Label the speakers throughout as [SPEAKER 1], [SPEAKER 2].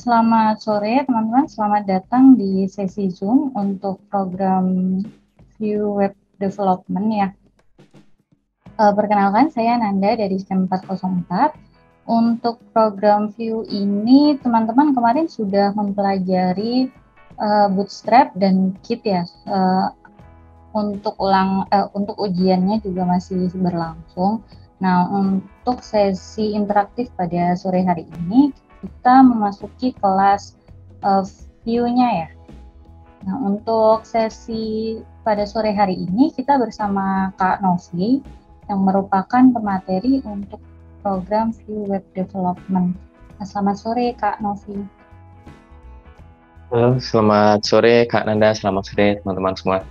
[SPEAKER 1] Selamat sore teman-teman, selamat datang di sesi Zoom untuk program Vue Web Development ya. Perkenalkan, saya Nanda dari STEM 404. Untuk program Vue ini, teman-teman kemarin sudah mempelajari Bootstrap dan Git ya. Untuk ujiannya juga masih berlangsung. Nah, untuk sesi interaktif pada sore hari ini, kita memasuki kelas Vue-nya ya. Nah, untuk sesi pada sore hari ini, kita bersama Kak Novi, yang merupakan pemateri untuk program Vue Web Development. Nah, selamat sore Kak Novi.
[SPEAKER 2] Halo, selamat sore Kak Nanda, selamat sore teman-teman semua.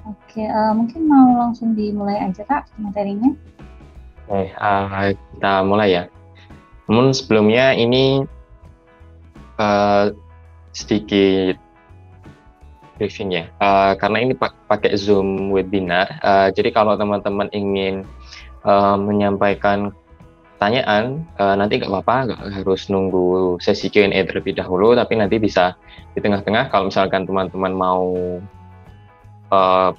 [SPEAKER 1] Oke, mungkin mau langsung dimulai aja Kak materinya.
[SPEAKER 2] Oke, kita mulai ya. Namun sebelumnya ini sedikit briefing ya, karena ini pakai Zoom webinar. Jadi kalau teman-teman ingin menyampaikan pertanyaan, nanti nggak apa-apa, nggak harus nunggu sesi Q&A terlebih dahulu, tapi nanti bisa di tengah-tengah kalau misalkan teman-teman mau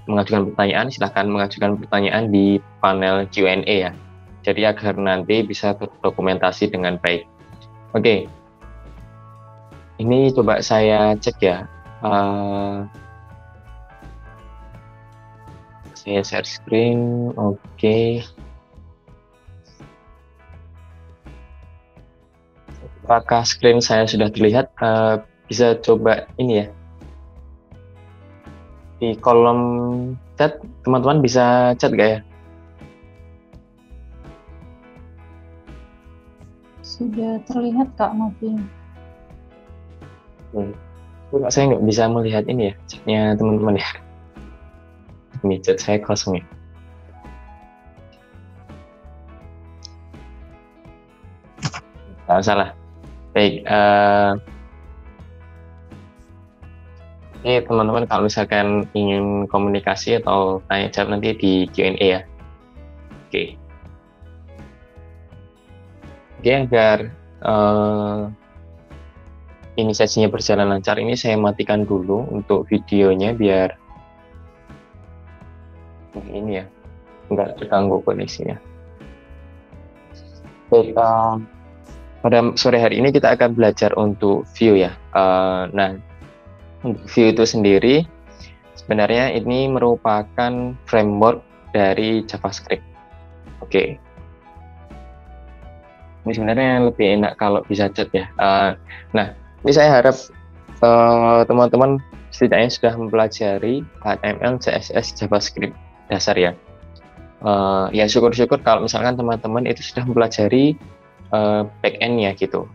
[SPEAKER 2] mengajukan pertanyaan, silahkan mengajukan pertanyaan di panel Q&A ya. Jadi agar nanti bisa terdokumentasi dengan baik. Oke, ini coba saya cek ya. Saya share screen, oke. Apakah screen saya sudah terlihat? Bisa coba ini ya. Di kolom chat, teman-teman bisa chat gak ya?
[SPEAKER 1] Sudah terlihat Kak Novi.
[SPEAKER 2] Saya nggak bisa melihat ini ya, chatnya teman-teman ya. Ini chat saya kosong ya. Nggak salah. Baik, oke teman-teman, kalau misalkan ingin komunikasi atau tanya jawab nanti di Q&A ya. Oke. Oke, agar ini sesinya berjalan lancar, ini saya matikan dulu untuk videonya biar ini ya, nggak terganggu koneksinya. Baik, pada sore hari ini kita akan belajar untuk Vue ya. Nah, untuk Vue itu sendiri sebenarnya ini merupakan framework dari JavaScript. Oke. Ini sebenarnya lebih enak kalau bisa chat ya. Nah, ini saya harap teman-teman setidaknya sudah mempelajari HTML, CSS, JavaScript dasar ya. Ya syukur-syukur kalau misalkan teman-teman itu sudah mempelajari back-end-nya gitu.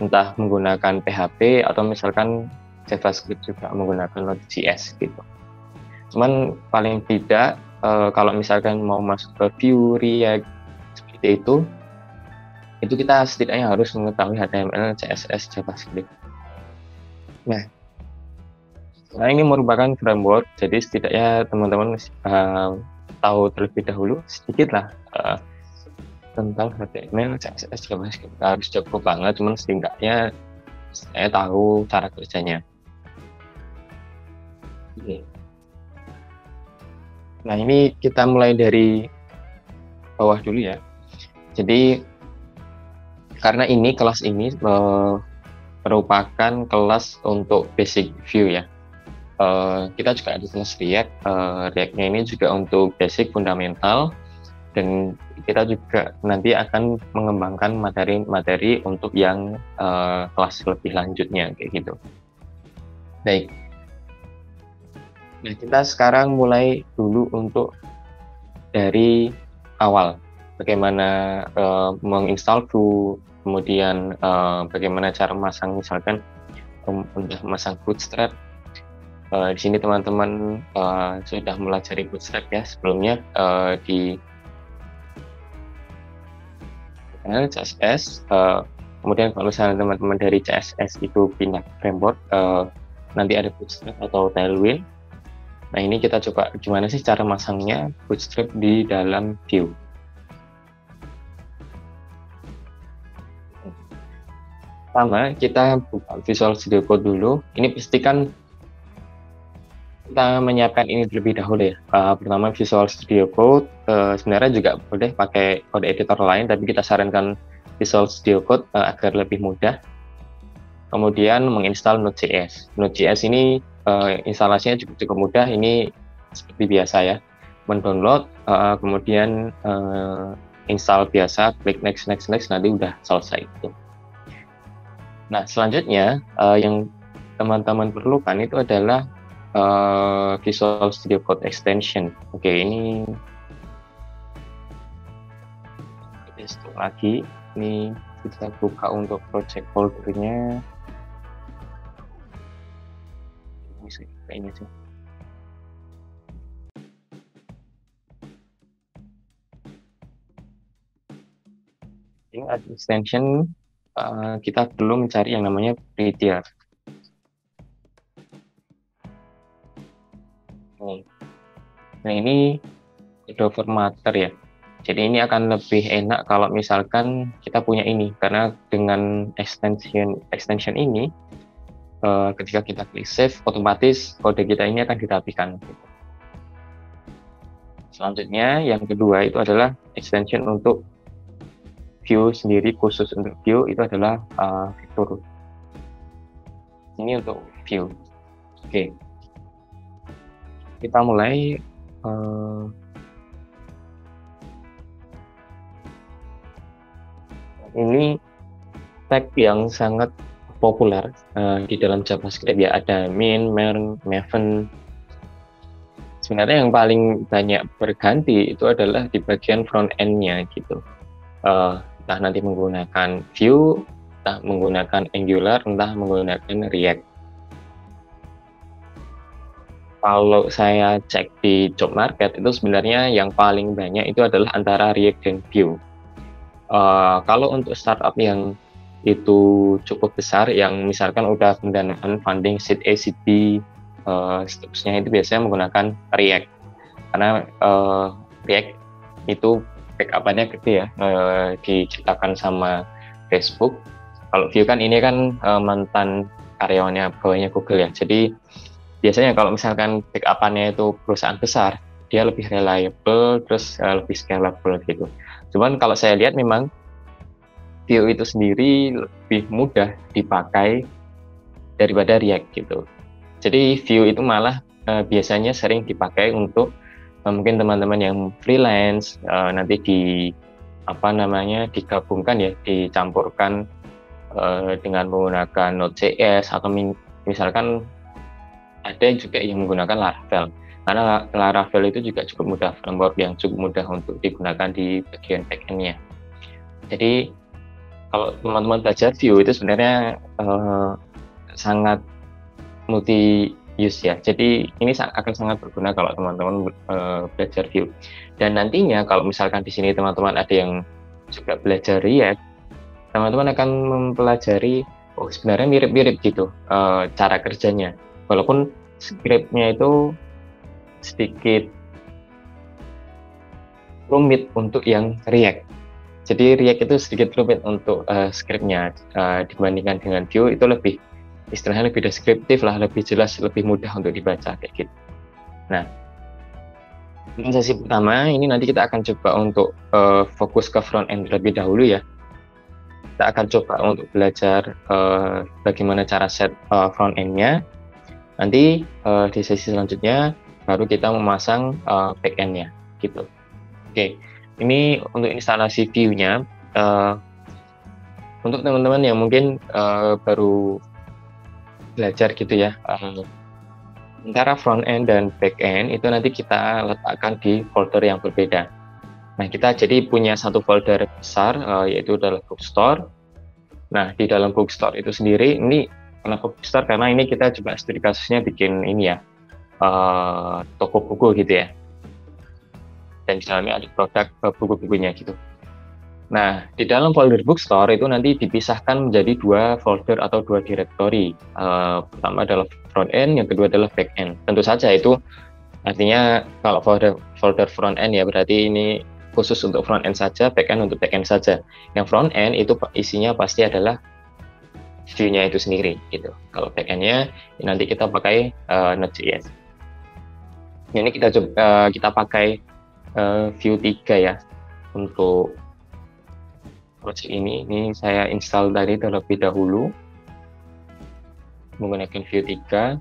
[SPEAKER 2] Entah menggunakan PHP atau misalkan JavaScript juga menggunakan Node.js gitu. Cuman paling tidak kalau misalkan mau masuk ke Vue, React seperti itu kita setidaknya harus mengetahui HTML, CSS, JavaScript. Nah ini merupakan framework, jadi setidaknya teman-teman tahu terlebih dahulu sedikit lah tentang HTML, CSS, JavaScript. Harus cukup banget, cuman setidaknya saya tahu cara kerjanya. Oke. Nah ini kita mulai dari bawah dulu ya. Jadi karena ini kelas ini merupakan kelas untuk basic Vue ya. Kita juga ada kelas React. React-nya ini juga untuk basic fundamental, dan kita juga nanti akan mengembangkan materi-materi untuk yang kelas lebih lanjutnya kayak gitu. Baik. Nah, kita sekarang mulai dulu untuk dari awal. Bagaimana menginstal Vue, kemudian bagaimana cara masang, misalkan udah masang Bootstrap. Di sini teman-teman sudah mempelajari Bootstrap ya sebelumnya di CSS. Kemudian kalau misalnya teman-teman dari CSS itu pindah framework, nanti ada Bootstrap atau Tailwind. Nah ini kita coba gimana sih cara masangnya Bootstrap di dalam Vue. pertama kita buka Visual Studio Code dulu. Ini pastikan kita menyiapkan ini terlebih dahulu ya. Pertama Visual Studio Code, sebenarnya juga boleh pakai kode editor lain, tapi kita sarankan Visual Studio Code agar lebih mudah. Kemudian menginstal Node.js. Node.js ini instalasinya cukup mudah. Ini seperti biasa ya, mendownload, kemudian install biasa, klik next, nanti udah selesai itu. Nah selanjutnya yang teman-teman perlukan itu adalah Visual Studio Code extension. Oke, ini kita lagi. Ini kita buka untuk project foldernya. Ini sih, kayaknya sih. Ini ada extension. Kita perlu mencari yang namanya prettier. Nah ini ada formatter ya. Jadi ini akan lebih enak kalau misalkan kita punya ini, karena dengan extension ini ketika kita klik save, otomatis kode kita ini akan dirapikan. Selanjutnya yang kedua itu adalah extension untuk view sendiri, khusus untuk view itu adalah fitur. Ini untuk view. Oke. Kita mulai. Ini tag yang sangat populer di dalam JavaScript ya, ada min, mern, maven. Sebenarnya yang paling banyak berganti itu adalah di bagian front end-nya gitu. Entah nanti menggunakan Vue, entah menggunakan Angular, entah menggunakan React. Kalau saya cek di job market itu sebenarnya yang paling banyak itu adalah antara React dan Vue. Kalau untuk startup yang itu cukup besar, yang misalkan udah pendanaan funding seed A, seed B, seterusnya, itu biasanya menggunakan React, karena React itu backup-nya gede ya, diciptakan sama Facebook. Kalau Vue kan ini kan mantan karyawannya bawahnya Google ya, jadi biasanya kalau misalkan backup-nya itu perusahaan besar, dia lebih reliable, terus lebih scalable gitu. Cuman kalau saya lihat memang Vue itu sendiri lebih mudah dipakai daripada React gitu. Jadi Vue itu malah biasanya sering dipakai untuk mungkin teman-teman yang freelance, nanti digabungkan ya, dicampurkan dengan menggunakan Node.js, atau misalkan ada juga yang menggunakan Laravel, karena Laravel itu juga cukup mudah, framework yang cukup mudah untuk digunakan di bagian backend-nya. Jadi kalau teman-teman belajar Vue itu sebenarnya sangat multi use ya. Jadi ini akan sangat berguna kalau teman-teman belajar Vue. Dan nantinya kalau misalkan di sini teman-teman ada yang juga belajar React, teman-teman akan mempelajari sebenarnya mirip-mirip gitu cara kerjanya. Walaupun script-nya itu sedikit rumit untuk yang React. Jadi React itu sedikit rumit untuk script-nya dibandingkan dengan Vue, itu lebih istilahnya lebih deskriptif lah, lebih jelas, lebih mudah untuk dibaca kayak gitu. Nah, untuk sesi pertama ini nanti kita akan coba untuk fokus ke front end terlebih dahulu ya. Kita akan coba untuk belajar bagaimana cara set front end-nya. Nanti di sesi selanjutnya baru kita memasang back end-nya gitu. Oke, ini untuk instalasi Vue-nya. Untuk teman-teman yang mungkin baru belajar gitu ya, antara front end dan back end itu nanti kita letakkan di folder yang berbeda. Nah, kita jadi punya satu folder besar, yaitu adalah Bookstore. Nah, di dalam Bookstore itu sendiri, ini kenapa Bookstore? Karena ini kita coba studi kasusnya bikin ini ya, toko buku gitu ya. Dan di dalamnya ada produk buku-bukunya gitu. Nah, di dalam folder Bookstore itu nanti dipisahkan menjadi dua folder atau dua directory. Pertama adalah front end, yang kedua adalah back end. Tentu saja itu artinya kalau folder front end ya berarti ini khusus untuk front end saja, back end untuk back end saja. Yang front end itu isinya pasti adalah view-nya itu sendiri gitu. Kalau backend-nya nanti kita pakai Node.js. Ini kita pakai Vue 3 ya untuk project ini. Ini saya install dari terlebih dahulu menggunakan Vue 3.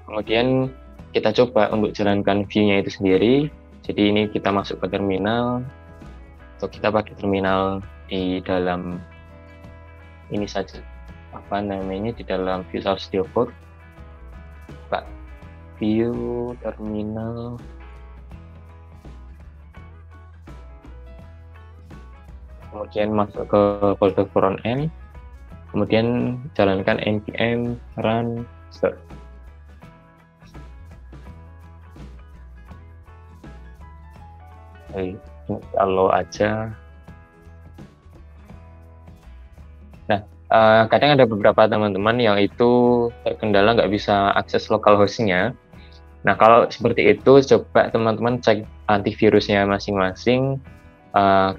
[SPEAKER 2] Kemudian kita coba untuk jalankan view-nya itu sendiri. Jadi ini kita masuk ke terminal, atau kita pakai terminal di dalam ini saja, di dalam Visual Studio Code. Pak, view terminal, kemudian masuk ke folder front end, kemudian jalankan npm run start. Kalau aja. Nah, kadang ada beberapa teman-teman yang itu terkendala nggak bisa akses localhost-nya. Nah, kalau seperti itu, coba teman-teman cek antivirusnya masing-masing.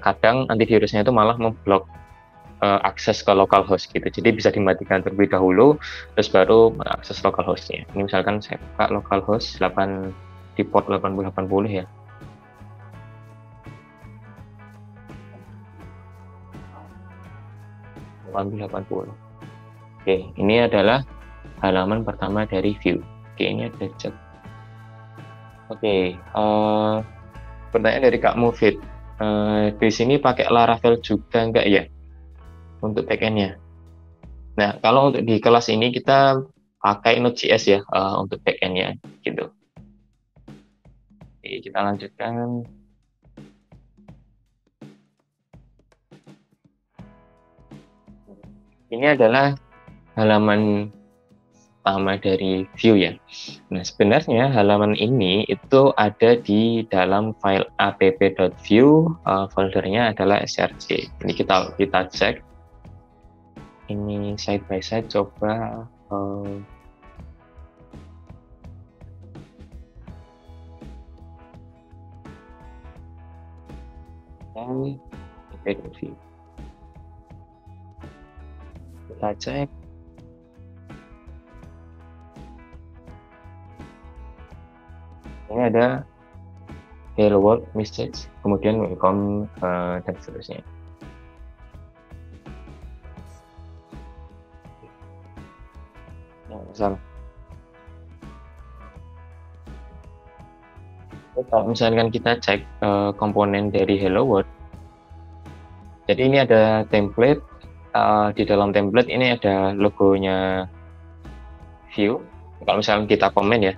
[SPEAKER 2] Kadang antivirusnya itu malah memblok akses ke localhost gitu. Jadi bisa dimatikan terlebih dahulu, terus baru mengakses localhost-nya. Ini misalkan saya buka localhost 8 di port 8080 ya. Oke, ini adalah halaman pertama dari Vue. Oke, ini ada chat. Oke, pertanyaan dari Kak Mufid. Di sini pakai Laravel juga enggak ya untuk backend-nya? Nah, kalau untuk di kelas ini kita pakai Node.js ya untuk backend-nya gitu. Oke, kita lanjutkan. Ini adalah halaman pertama dari Vue ya. Nah, sebenarnya halaman ini itu ada di dalam file app.vue, foldernya adalah src. Ini kita cek. Ini side by side, coba app.vue. Kita cek. Ini ada hello world message, kemudian welcome dan seterusnya. Misal, kalau misalkan kita cek komponen dari hello world, jadi ini ada template. Di dalam template ini ada logonya Vue. Kalau misalnya kita komen ya,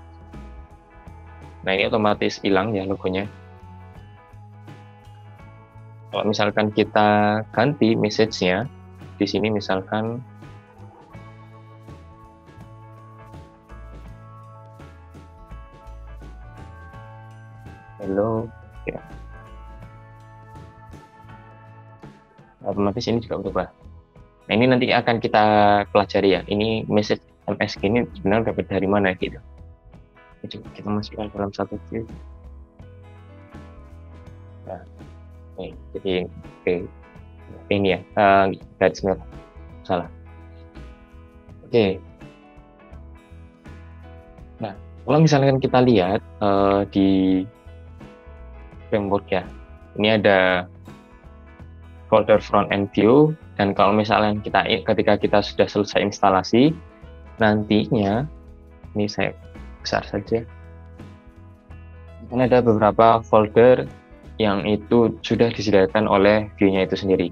[SPEAKER 2] nah ini otomatis hilang ya logonya. Kalau misalkan kita ganti message-nya, di sini misalkan hello ya, otomatis ini juga berubah. Nah, ini nanti akan kita pelajari ya. Ini message MSG ini sebenarnya dapat dari mana gitu. Coba kita masukkan dalam satu view. Nah, jadi ini ya, garis merah. Salah. Oke. Nah, kalau misalkan kita lihat di framework ya, ini ada folder front end view. Dan kalau misalnya ketika kita sudah selesai instalasi, nantinya ini saya besar saja. Ini ada beberapa folder yang itu sudah disediakan oleh Vue-nya itu sendiri.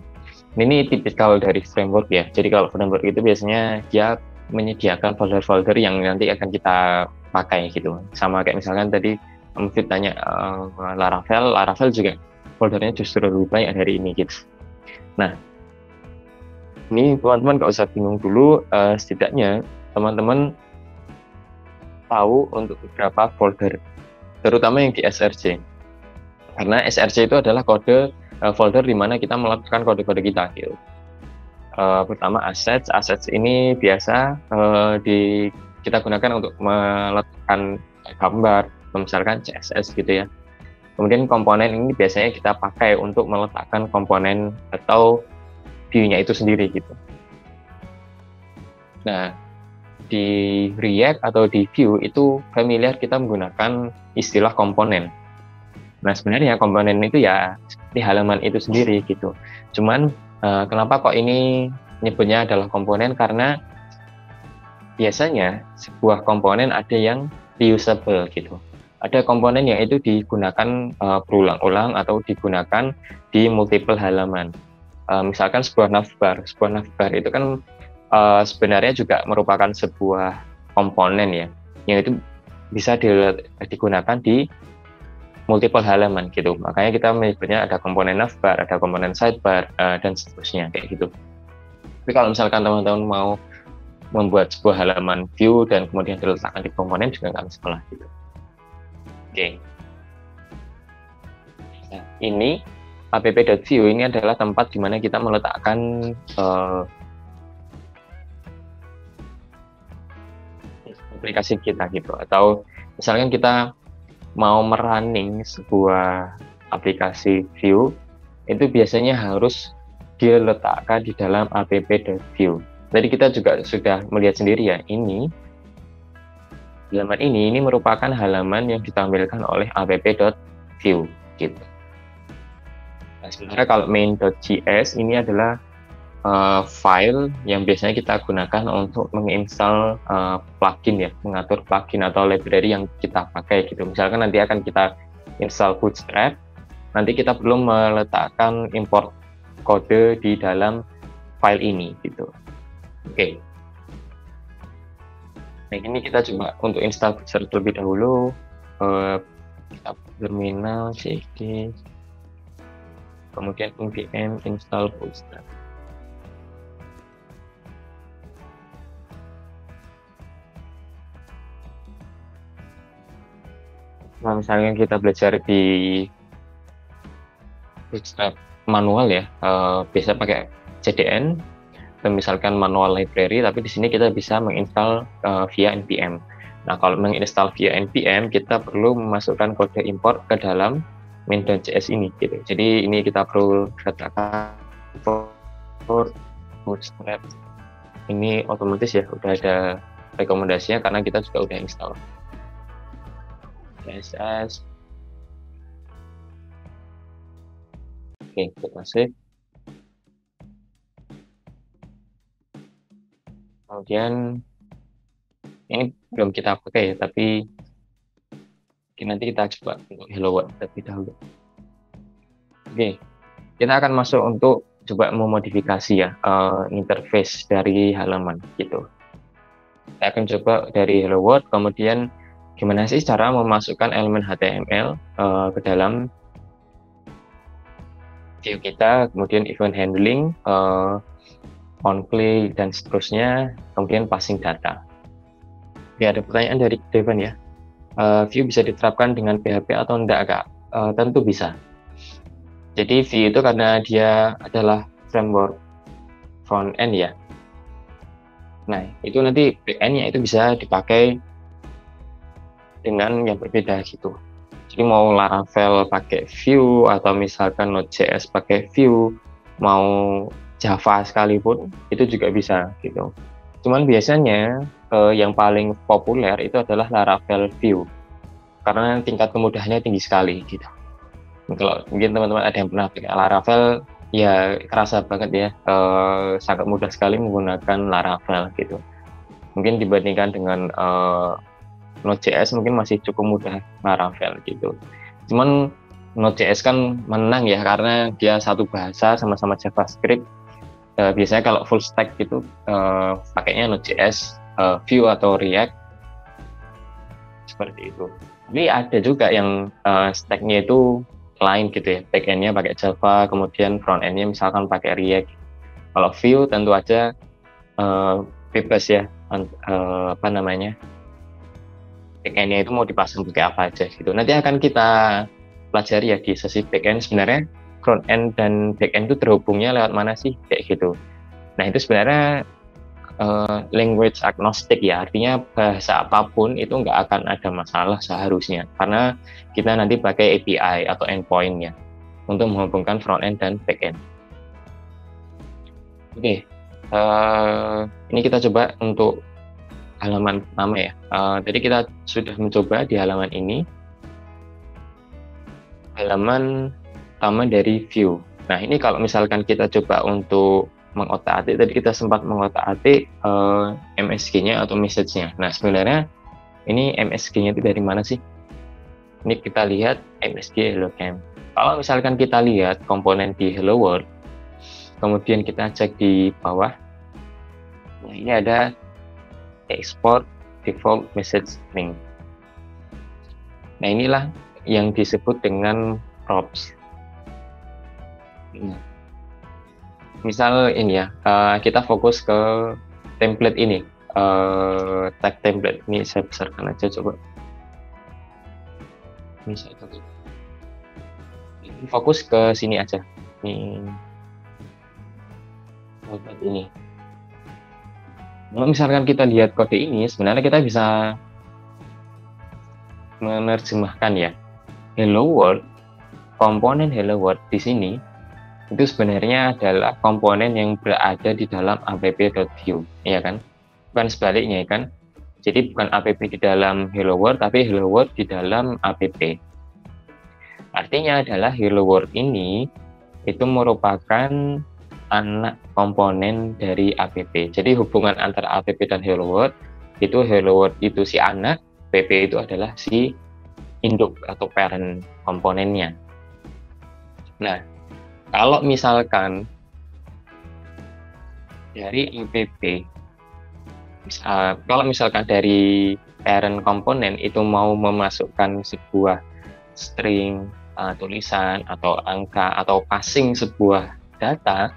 [SPEAKER 2] Ini tipikal dari framework ya. Jadi kalau framework itu biasanya dia menyediakan folder-folder yang nanti akan kita pakai gitu. Sama kayak misalkan tadi Mufid tanya Laravel juga foldernya justru lebih banyak dari ini gitu. Nah, ini teman-teman nggak usah bingung dulu, setidaknya teman-teman tahu untuk beberapa folder, terutama yang di src. Karena src itu adalah folder di mana kita melakukan kode-kode kita. Gitu. Pertama assets ini biasa kita gunakan untuk meletakkan gambar, misalkan CSS gitu ya. Kemudian komponen ini biasanya kita pakai untuk meletakkan komponen atau view-nya itu sendiri gitu. Nah, di React atau di Vue itu familiar kita menggunakan istilah komponen. Nah, sebenarnya komponen itu ya seperti halaman itu sendiri gitu. Cuman kenapa kok ini nyebutnya adalah komponen? Karena biasanya sebuah komponen ada yang reusable gitu. Ada komponen yang itu digunakan berulang-ulang atau digunakan di multiple halaman. Misalkan sebuah navbar itu kan sebenarnya juga merupakan sebuah komponen ya, yang itu bisa digunakan di multiple halaman gitu. Makanya kita menyebutnya ada komponen navbar, ada komponen sidebar, dan seterusnya kayak gitu. Tapi kalau misalkan teman-teman mau membuat sebuah halaman view dan kemudian diletakkan di komponen juga nggak masalah gitu. Oke. Nah, ini app.view ini adalah tempat di mana kita meletakkan aplikasi kita gitu, atau misalkan kita mau merunning sebuah aplikasi view, itu biasanya harus diletakkan di dalam app.view. Tadi kita juga sudah melihat sendiri ya, ini halaman ini merupakan halaman yang ditampilkan oleh app.view gitu. Nah, sebenarnya kalau main.js ini adalah file yang biasanya kita gunakan untuk menginstal plugin ya, mengatur plugin atau library yang kita pakai gitu. Misalkan nanti akan kita install Bootstrap, nanti kita perlu meletakkan import kode di dalam file ini gitu. Oke. Nah, ini kita coba untuk install Bootstrap terlebih dahulu. Kita terminal cd kemudian npm install Bootstrap. Nah, misalnya kita belajar di Bootstrap manual ya, bisa pakai CDN, dan misalkan manual library, tapi di sini kita bisa menginstal via npm. Nah, kalau menginstal via npm, kita perlu memasukkan kode import ke dalam main.js ini gitu. Jadi ini kita perlu katakan for Bootstrap. Ini otomatis ya, udah ada rekomendasinya karena kita juga udah install CSS. Oke, kita save. Kemudian ini belum kita pakai ya, tapi nanti kita coba untuk hello world terlebih dahulu. Oke, kita akan masuk untuk coba memodifikasi ya interface dari halaman gitu. Kita akan coba dari hello world, kemudian gimana sih cara memasukkan elemen HTML ke dalam view kita, kemudian event handling, on click dan seterusnya, kemudian passing data. Ya, ada pertanyaan dari Devan ya. View bisa diterapkan dengan PHP atau enggak, Kak? Tentu bisa. Jadi Vue itu karena dia adalah framework front end ya. Nah, itu nanti back end-nya itu bisa dipakai dengan yang berbeda gitu. Jadi mau Laravel pakai Vue atau misalkan Node.js pakai Vue, mau Java sekalipun itu juga bisa gitu. Cuman biasanya yang paling populer itu adalah Laravel Vue karena tingkat kemudahannya tinggi sekali gitu. Kalau mungkin teman-teman ada yang pernah pakai Laravel, ya kerasa banget ya, sangat mudah sekali menggunakan Laravel gitu. Mungkin dibandingkan dengan Node.js mungkin masih cukup mudah Laravel gitu. Cuman Node.js kan menang ya karena dia satu bahasa sama-sama JavaScript. Biasanya kalau full stack gitu pakainya Node.js, Vue atau React seperti itu. Tapi ada juga yang stacknya itu lain gitu ya, backend-nya pakai Java, kemudian front-end-nya misalkan pakai React. Kalau Vue tentu aja bebas ya, backend-nya itu mau dipasang pakai apa aja gitu. Nanti akan kita pelajari ya di sesi backend sebenarnya front-end dan backend itu terhubungnya lewat mana sih kayak gitu. Nah itu sebenarnya language agnostic ya, artinya bahasa apapun itu nggak akan ada masalah seharusnya karena kita nanti pakai API atau endpoint ya untuk menghubungkan front-end dan back-end. Oke, Ini kita coba untuk halaman pertama ya. Tadi kita sudah mencoba di halaman ini, halaman pertama dari view. Nah, ini kalau misalkan kita coba untuk mengotak-atik, tadi kita sempat mengotak-atik MSG-nya atau message-nya. Nah, sebenarnya ini MSG-nya itu dari mana sih? Ini kita lihat MSG HelloCamp. Kalau misalkan kita lihat komponen di Hello World, kemudian kita cek di bawah, nah ini ada export default message string. Nah, inilah yang disebut dengan props. Misal ini ya, kita fokus ke template ini, tag template ini saya besarkan aja coba. Ini saya tutup. Fokus ke sini aja. Ini Kalau misalkan kita lihat kode ini, sebenarnya kita bisa menerjemahkan ya. Hello World, komponen Hello World di sini itu sebenarnya adalah komponen yang berada di dalam app.view, ya kan? Bukan sebaliknya, ya kan? Jadi bukan app di dalam Hello World, tapi Hello World di dalam app. Artinya adalah Hello World ini itu merupakan anak komponen dari app. Jadi hubungan antara app dan Hello World itu Hello World itu si anak, app itu adalah si induk atau parent komponennya. Nah, kalau misalkan dari app, kalau misalkan dari parent komponen itu mau memasukkan sebuah string, tulisan atau angka atau passing sebuah data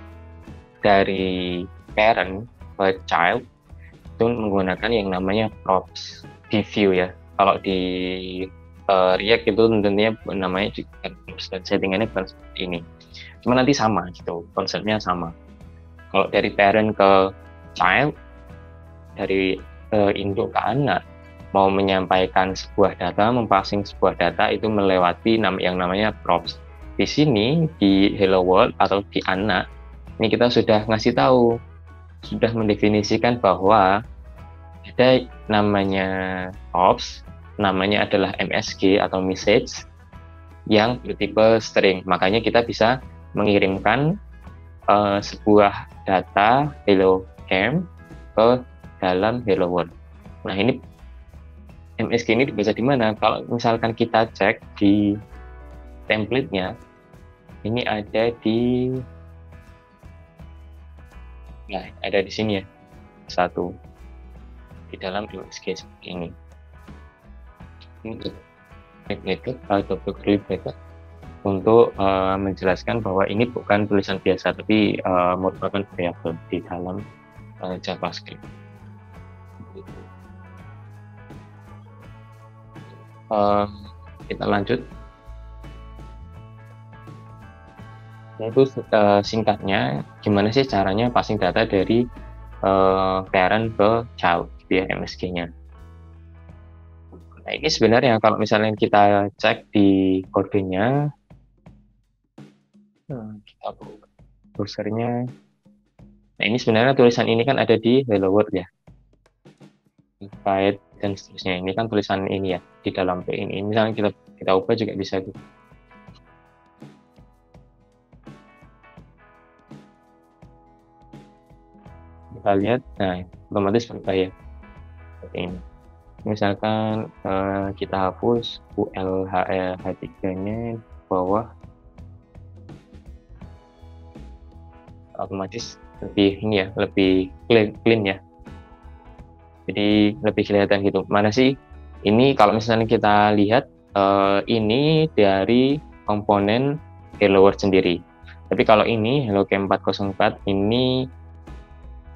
[SPEAKER 2] dari parent ke child, itu menggunakan yang namanya props di view ya. Kalau di React itu tentunya namanya juga props dan settingannya bukan seperti ini. Cuma nanti sama gitu, konsepnya sama. Kalau dari parent ke child, dari induk ke anak, mau menyampaikan sebuah data, mempassing sebuah data itu melewati yang namanya props. Di sini di Hello World atau di anak, ini kita sudah ngasih tahu, sudah mendefinisikan bahwa ada namanya props, namanya adalah MSG atau message yang bertipe string. Makanya kita bisa mengirimkan sebuah data HelloCamp ke dalam Hello World. Nah, ini MSG ini dibaca di mana? Kalau misalkan kita cek di template-nya, ini ada di, nah ada di sini ya, satu di dalam MSG seperti ini. Ini bracket atau double bracket untuk menjelaskan bahwa ini bukan tulisan biasa, tapi merupakan variabel di dalam JavaScript. Kita lanjut. Yaitu singkatnya gimana sih caranya passing data dari parent ke child gitu ya, MSG-nya. Nah, ini sebenarnya kalau misalnya kita cek di kodenya, kita buka browsernya. Nah, ini sebenarnya tulisan ini kan ada di Hello World ya, invite dan seterusnya. Ini kan tulisan ini ya di dalam ini. Misalnya kita ubah juga bisa gitu. Kita lihat, nah otomatis berubah ya seperti ini. Misalkan kita hapus ULHL-H3-nya bawah, otomatis lebih ini ya, lebih clean ya. Jadi lebih kelihatan gitu. Mana sih? Ini kalau misalnya kita lihat ini dari komponen Hello World sendiri. Tapi kalau ini HelloCamp 404 ini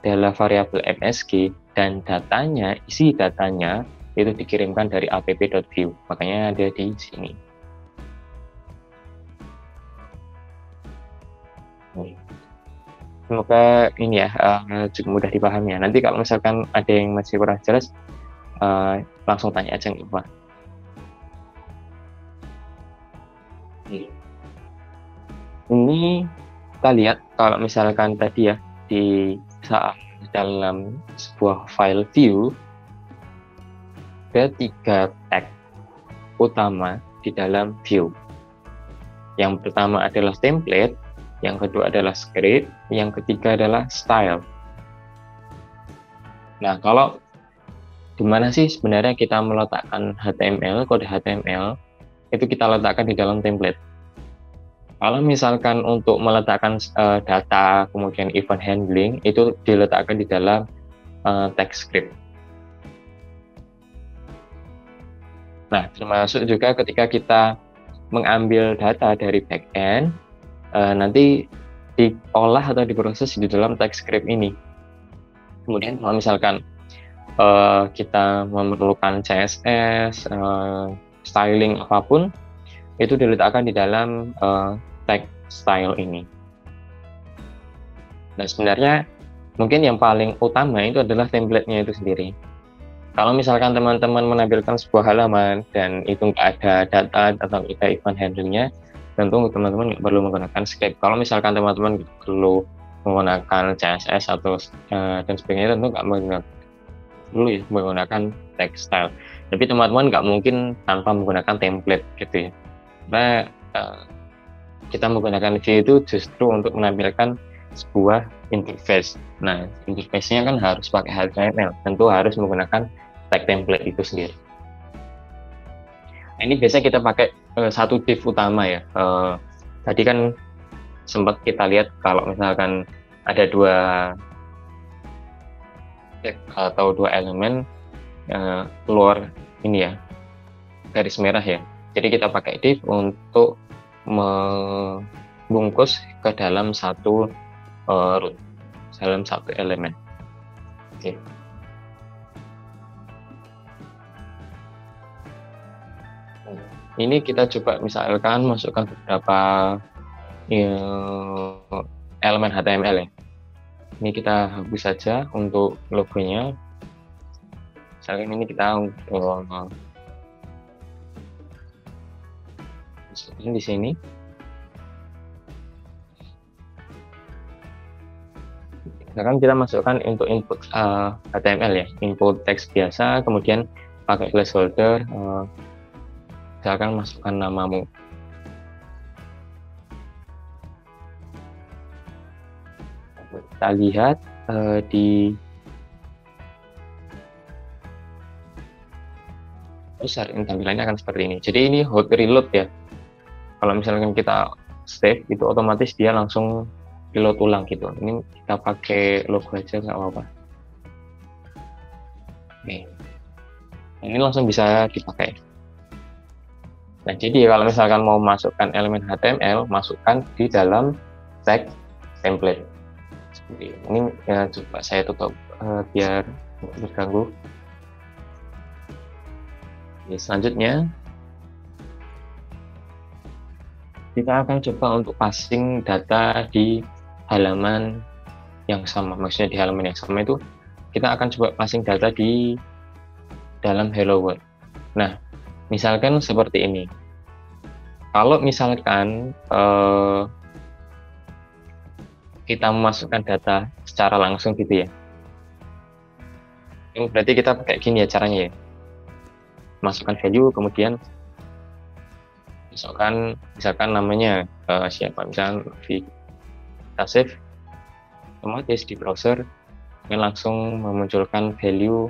[SPEAKER 2] adalah variabel MSG dan datanya, isi datanya itu dikirimkan dari app.view. Makanya ada di sini. Semoga ini ya cukup mudah dipahami ya. Nanti kalau misalkan ada yang masih kurang jelas, langsung tanya aja nggak apa. Ini kita lihat kalau misalkan tadi ya di dalam sebuah file view ada 3 tag utama di dalam view. Yang pertama adalah template, yang kedua adalah script, yang ketiga adalah style. Nah, kalau di mana sih sebenarnya kita meletakkan HTML, kode HTML, itu kita letakkan di dalam template. Kalau misalkan untuk meletakkan data, kemudian event handling, itu diletakkan di dalam text script. Nah, termasuk juga ketika kita mengambil data dari backend, nanti diolah atau diproses di dalam text script ini. Kemudian kalau misalkan kita memerlukan CSS, styling apapun, itu diletakkan di dalam tag style ini. Nah, sebenarnya mungkin yang paling utama itu adalah template-nya itu sendiri. Kalau misalkan teman-teman menampilkan sebuah halaman dan itu nggak ada data atau event handling-nya, tentu teman-teman nggak perlu menggunakan script. Kalau misalkan teman-teman perlu menggunakan CSS atau dan sebagainya, tentu nggak perlu ya menggunakan text style. Tapi teman-teman nggak mungkin tanpa menggunakan template gitu ya. Karena kita menggunakan view itu justru untuk menampilkan sebuah interface. Nah, interface-nya kan harus pakai HTML, tentu harus menggunakan tag template itu sendiri. Nah, ini biasanya kita pakai satu div utama ya. Tadi kan sempat kita lihat kalau misalkan ada 2 tag atau 2 elemen keluar ini ya, garis merah ya. Jadi kita pakai div untuk membungkus ke dalam satu root, dalam satu elemen. Oke. Ini kita coba misalkan masukkan beberapa elemen HTML ya. Ini kita hapus saja untuk logonya. Misalkan ini kita masukkan di sini. Misalkan kita masukkan untuk input HTML ya, input teks biasa, kemudian pakai placeholder. Misalkan masukkan namamu. Kita lihat di besar tampilannya akan seperti ini. Jadi ini hot reload ya. Kalau misalkan kita save itu otomatis dia langsung reload ulang gitu. Ini kita pakai logo aja nggak apa-apa. Oke. Ini langsung bisa dipakai. Nah, jadi kalau misalkan mau masukkan elemen HTML, masukkan di dalam tag template. Seperti ini ya, coba saya tutup biar tidak terganggu. Oke, selanjutnya kita akan coba untuk passing data di halaman yang sama. Maksudnya di halaman yang sama itu kita akan coba passing data di dalam hello world. Nah, misalkan seperti ini. Kalau misalkan kita memasukkan data secara langsung gitu ya, ini berarti kita kayak gini ya caranya ya. Masukkan value, kemudian misalkan namanya siapa, misalkan kita save, otomatis di browser ini langsung memunculkan value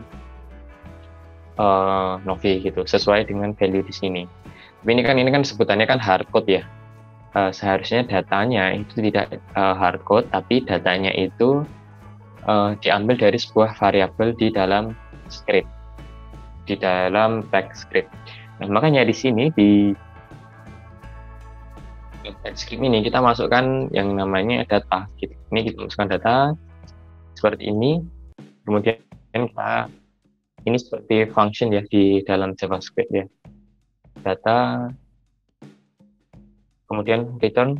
[SPEAKER 2] Novi gitu, sesuai dengan value di sini. Tapi ini kan sebutannya kan hardcode ya. Seharusnya datanya itu tidak hardcode, tapi datanya itu diambil dari sebuah variabel di dalam script, di dalam text script. Nah, makanya di sini di text script ini kita masukkan yang namanya data. Gitu. Ini kita masukkan data seperti ini, kemudian kita ini seperti function ya di dalam JavaScript ya. Data, kemudian return,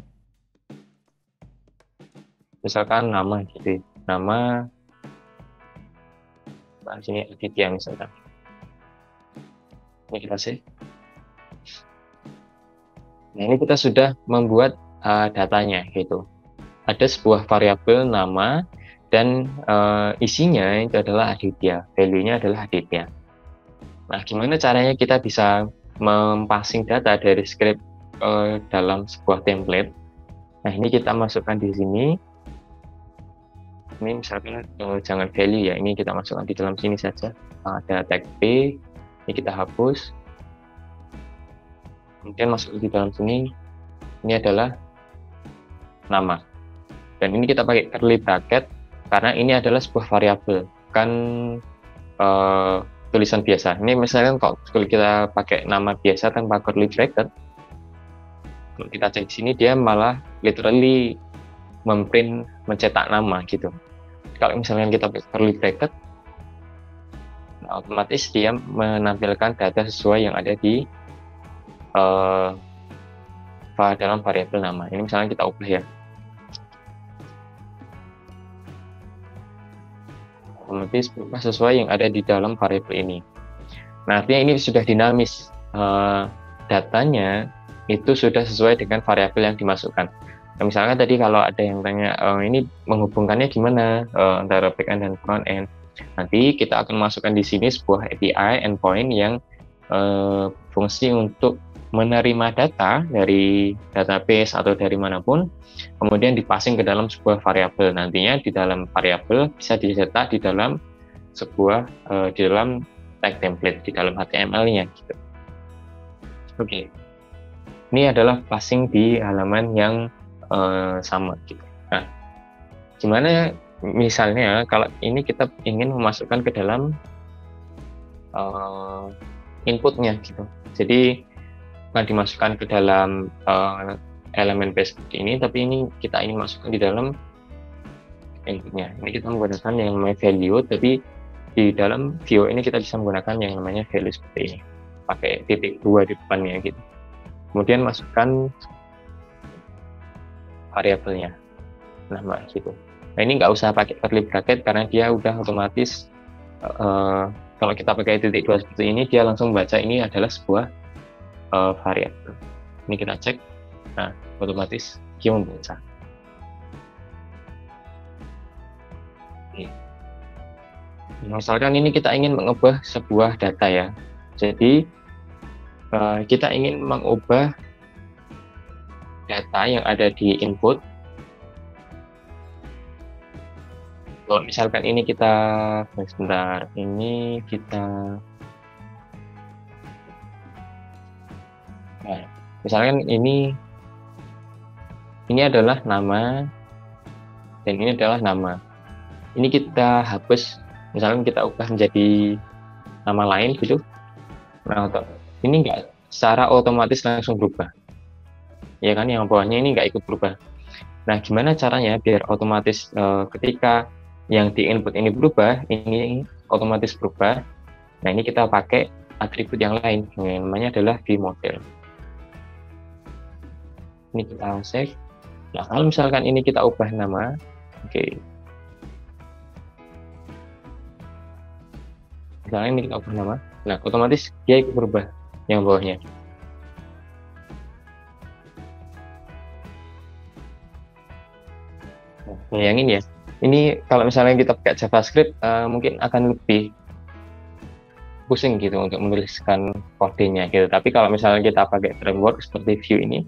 [SPEAKER 2] misalkan nama gitu, nama, sini Aditya misalkan. Ini kita save. Nah, ini kita sudah membuat datanya gitu. Ada sebuah variabel nama dan isinya itu adalah Aditya, value-nya adalah Aditya. Nah, gimana caranya kita bisa mempassing data dari script dalam sebuah template? Nah, ini kita masukkan di sini. Ini misalkan jangan value ya, ini kita masukkan di dalam sini saja. Ada tag P, ini kita hapus. Kemudian masuk di dalam sini, ini adalah nama. Dan ini kita pakai curly bracket karena ini adalah sebuah variabel, bukan tulisan biasa. Ini misalkan kalau kita pakai nama biasa tanpa curly bracket, kalau kita cek di sini dia malah literally mencetak nama gitu. Kalau misalnya kita pakai curly bracket, nah, otomatis dia menampilkan data sesuai yang ada di dalam variabel nama. Ini misalnya kita ubah ya, otomatis berubah sesuai yang ada di dalam variabel ini. Nah, artinya ini sudah dinamis, datanya itu sudah sesuai dengan variabel yang dimasukkan. Nah, misalnya tadi kalau ada yang tanya ini menghubungkannya gimana antara backend dan frontend, nanti kita akan masukkan di sini sebuah API endpoint yang fungsi untuk menerima data dari database atau dari manapun, kemudian dipassing ke dalam sebuah variabel. Nantinya di dalam variabel bisa dicetak di dalam sebuah di dalam tag template di dalam HTML-nya gitu. Oke. Ini adalah passing di halaman yang sama gitu. Nah, gimana misalnya kalau ini kita ingin memasukkan ke dalam inputnya gitu. Jadi bukan dimasukkan ke dalam elemen base seperti ini, tapi ini kita ingin masukkan di dalam inputnya. Ini kita menggunakan yang namanya value, tapi di dalam view ini kita bisa menggunakan yang namanya value seperti ini, pakai titik 2 di depannya gitu. Kemudian masukkan variabelnya, nama gitu. Nah, ini nggak usah pakai curly bracket karena dia udah otomatis kalau kita pakai titik 2 seperti ini, dia langsung baca ini adalah sebuah variabel. Ini kita cek, nah otomatis dia membaca. Misalkan ini kita ingin mengubah sebuah data ya, jadi kita ingin mengubah data yang ada di input. Kalau misalkan ini kita sebentar, ini kita misalkan ini adalah nama dan ini adalah nama. Ini kita hapus, misalkan kita ubah menjadi nama lain gitu. Nah, ini enggak secara otomatis langsung berubah. Ya kan, yang bawahnya ini enggak ikut berubah. Nah, gimana caranya biar otomatis ketika yang di input ini berubah, ini otomatis berubah. Nah, ini kita pakai atribut yang lain, yang namanya adalah vModel. Ini kita save. Nah, kalau misalkan ini kita ubah nama, oke. Misalnya ini kita ubah nama, nah otomatis dia ikut berubah yang bawahnya. Nah, bayangin ya, ini kalau misalnya kita pakai JavaScript mungkin akan lebih pusing gitu untuk menuliskan kodenya gitu. Tapi kalau misalnya kita pakai framework seperti Vue ini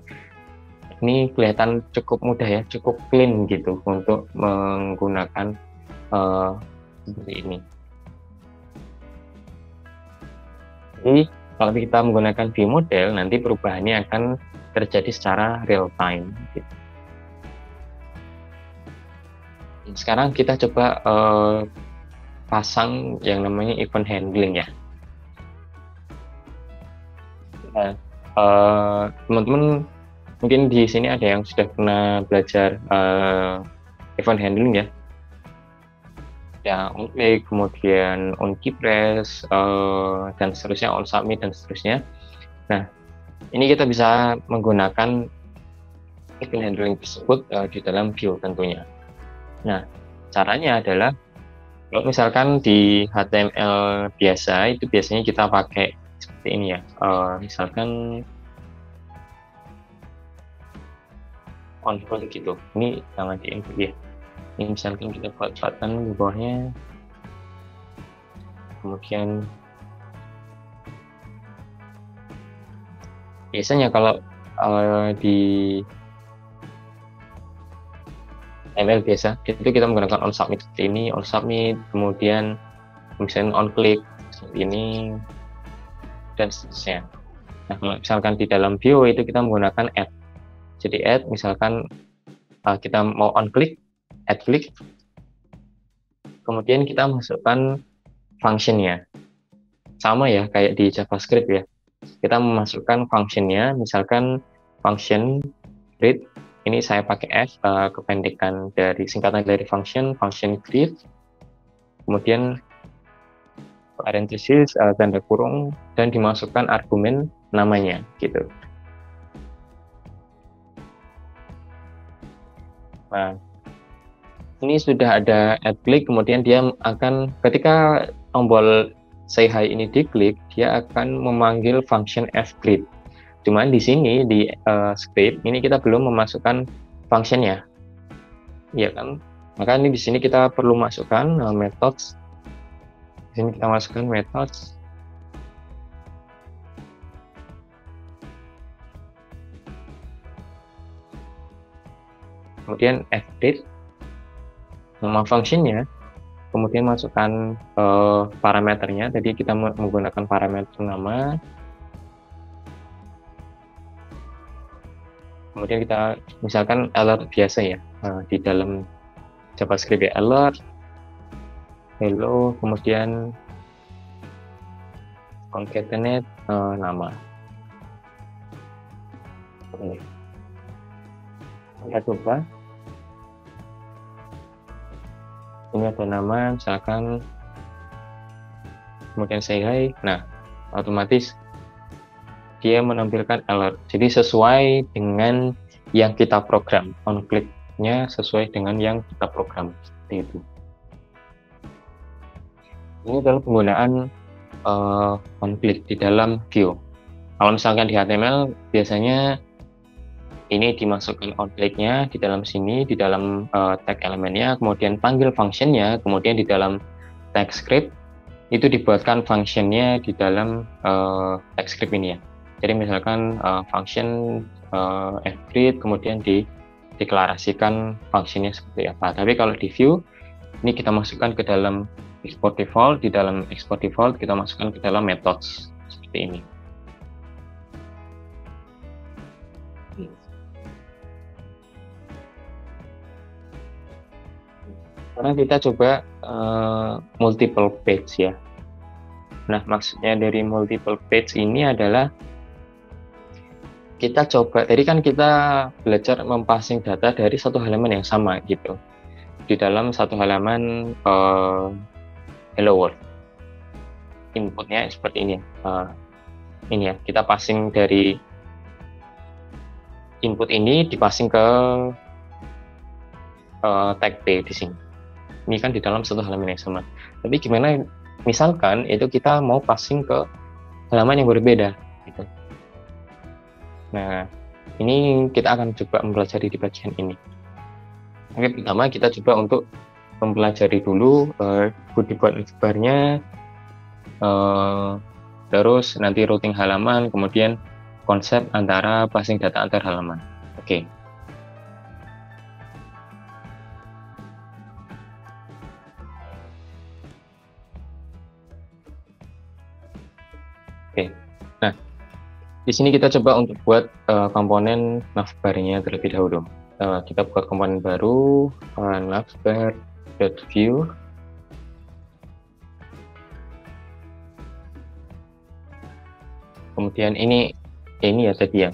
[SPEAKER 2] kelihatan cukup mudah ya, cukup clean gitu untuk menggunakan seperti ini. Jadi kalau kita menggunakan vModel, nanti perubahannya akan terjadi secara real time gitu. Sekarang kita coba pasang yang namanya event handling ya. Nah, teman-teman mungkin di sini ada yang sudah pernah belajar event handling ya. Ya, on click, kemudian on key press, dan seterusnya, on submit dan seterusnya. Nah, ini kita bisa menggunakan event handling tersebut di dalam Vue tentunya. Nah, caranya adalah kalau misalkan di HTML biasa itu biasanya kita pakai seperti ini ya. Misalkan on call gitu. Ini jangan di input ya. Ini misalkan kita buat button di bawahnya, kemudian biasanya kalau di ML biasa itu kita menggunakan on submit seperti ini, on submit, kemudian misalnya on click seperti ini, dan seterusnya. Nah, kalau misalkan di dalam view itu kita menggunakan add. Jadi add, misalkan kita mau on click, add click, kemudian kita masukkan functionnya. Sama ya kayak di JavaScript ya. Kita memasukkan functionnya, misalkan function read. Ini saya pakai F, kependekan dari singkatan dari function greet, kemudian parenthesis, tanda kurung, dan dimasukkan argumen namanya gitu. Nah, ini sudah ada add click, kemudian dia akan ketika tombol say hi ini diklik, dia akan memanggil function fgreet. Cuman di sini di script ini kita belum memasukkan functionnya, ya kan? Maka ini di sini kita perlu masukkan methods. Di sini kita masukkan methods. Kemudian fgreet, nama functionnya, kemudian masukkan parameternya. Tadi kita menggunakan parameter nama. Kemudian kita misalkan alert biasa ya, di dalam JavaScript ya, alert hello, kemudian concatenate nama. Kita coba. Ini ada nama, misalkan, kemudian say hi. Nah, otomatis dia menampilkan alert. Jadi sesuai dengan yang kita program. On click-nya sesuai dengan yang kita program. Seperti itu. Ini adalah penggunaan on click di dalam view. Kalau misalkan di HTML biasanya ini dimasukkan on click-nya di dalam sini, di dalam tag elemennya, kemudian panggil function-nya, kemudian di dalam tag script itu dibuatkan function-nya di dalam tag script ini ya. Jadi misalkan function fgreet, kemudian dideklarasikan function-nya seperti apa. Tapi kalau di view, ini kita masukkan ke dalam export default, di dalam export default kita masukkan ke dalam methods seperti ini. Sekarang kita coba multiple page ya. Nah, maksudnya dari multiple page ini adalah kita coba, tadi kan kita belajar mempassing data dari satu halaman yang sama gitu, di dalam satu halaman hello world. Inputnya seperti ini ini ya, kita passing dari input ini dipassing ke tag P di sini. Ini kan di dalam satu halaman yang sama. Tapi gimana misalkan itu kita mau passing ke halaman yang berbeda gitu. Nah, ini kita akan coba mempelajari di bagian ini. Oke, pertama kita coba untuk mempelajari dulu dibuat bar-nya, terus nanti routing halaman, kemudian konsep antara passing data antar halaman. Oke. Nah, di sini kita coba untuk buat komponen navbar-nya terlebih dahulu. Kita buat komponen baru, navbar.view. Kemudian ini ya tadi ya.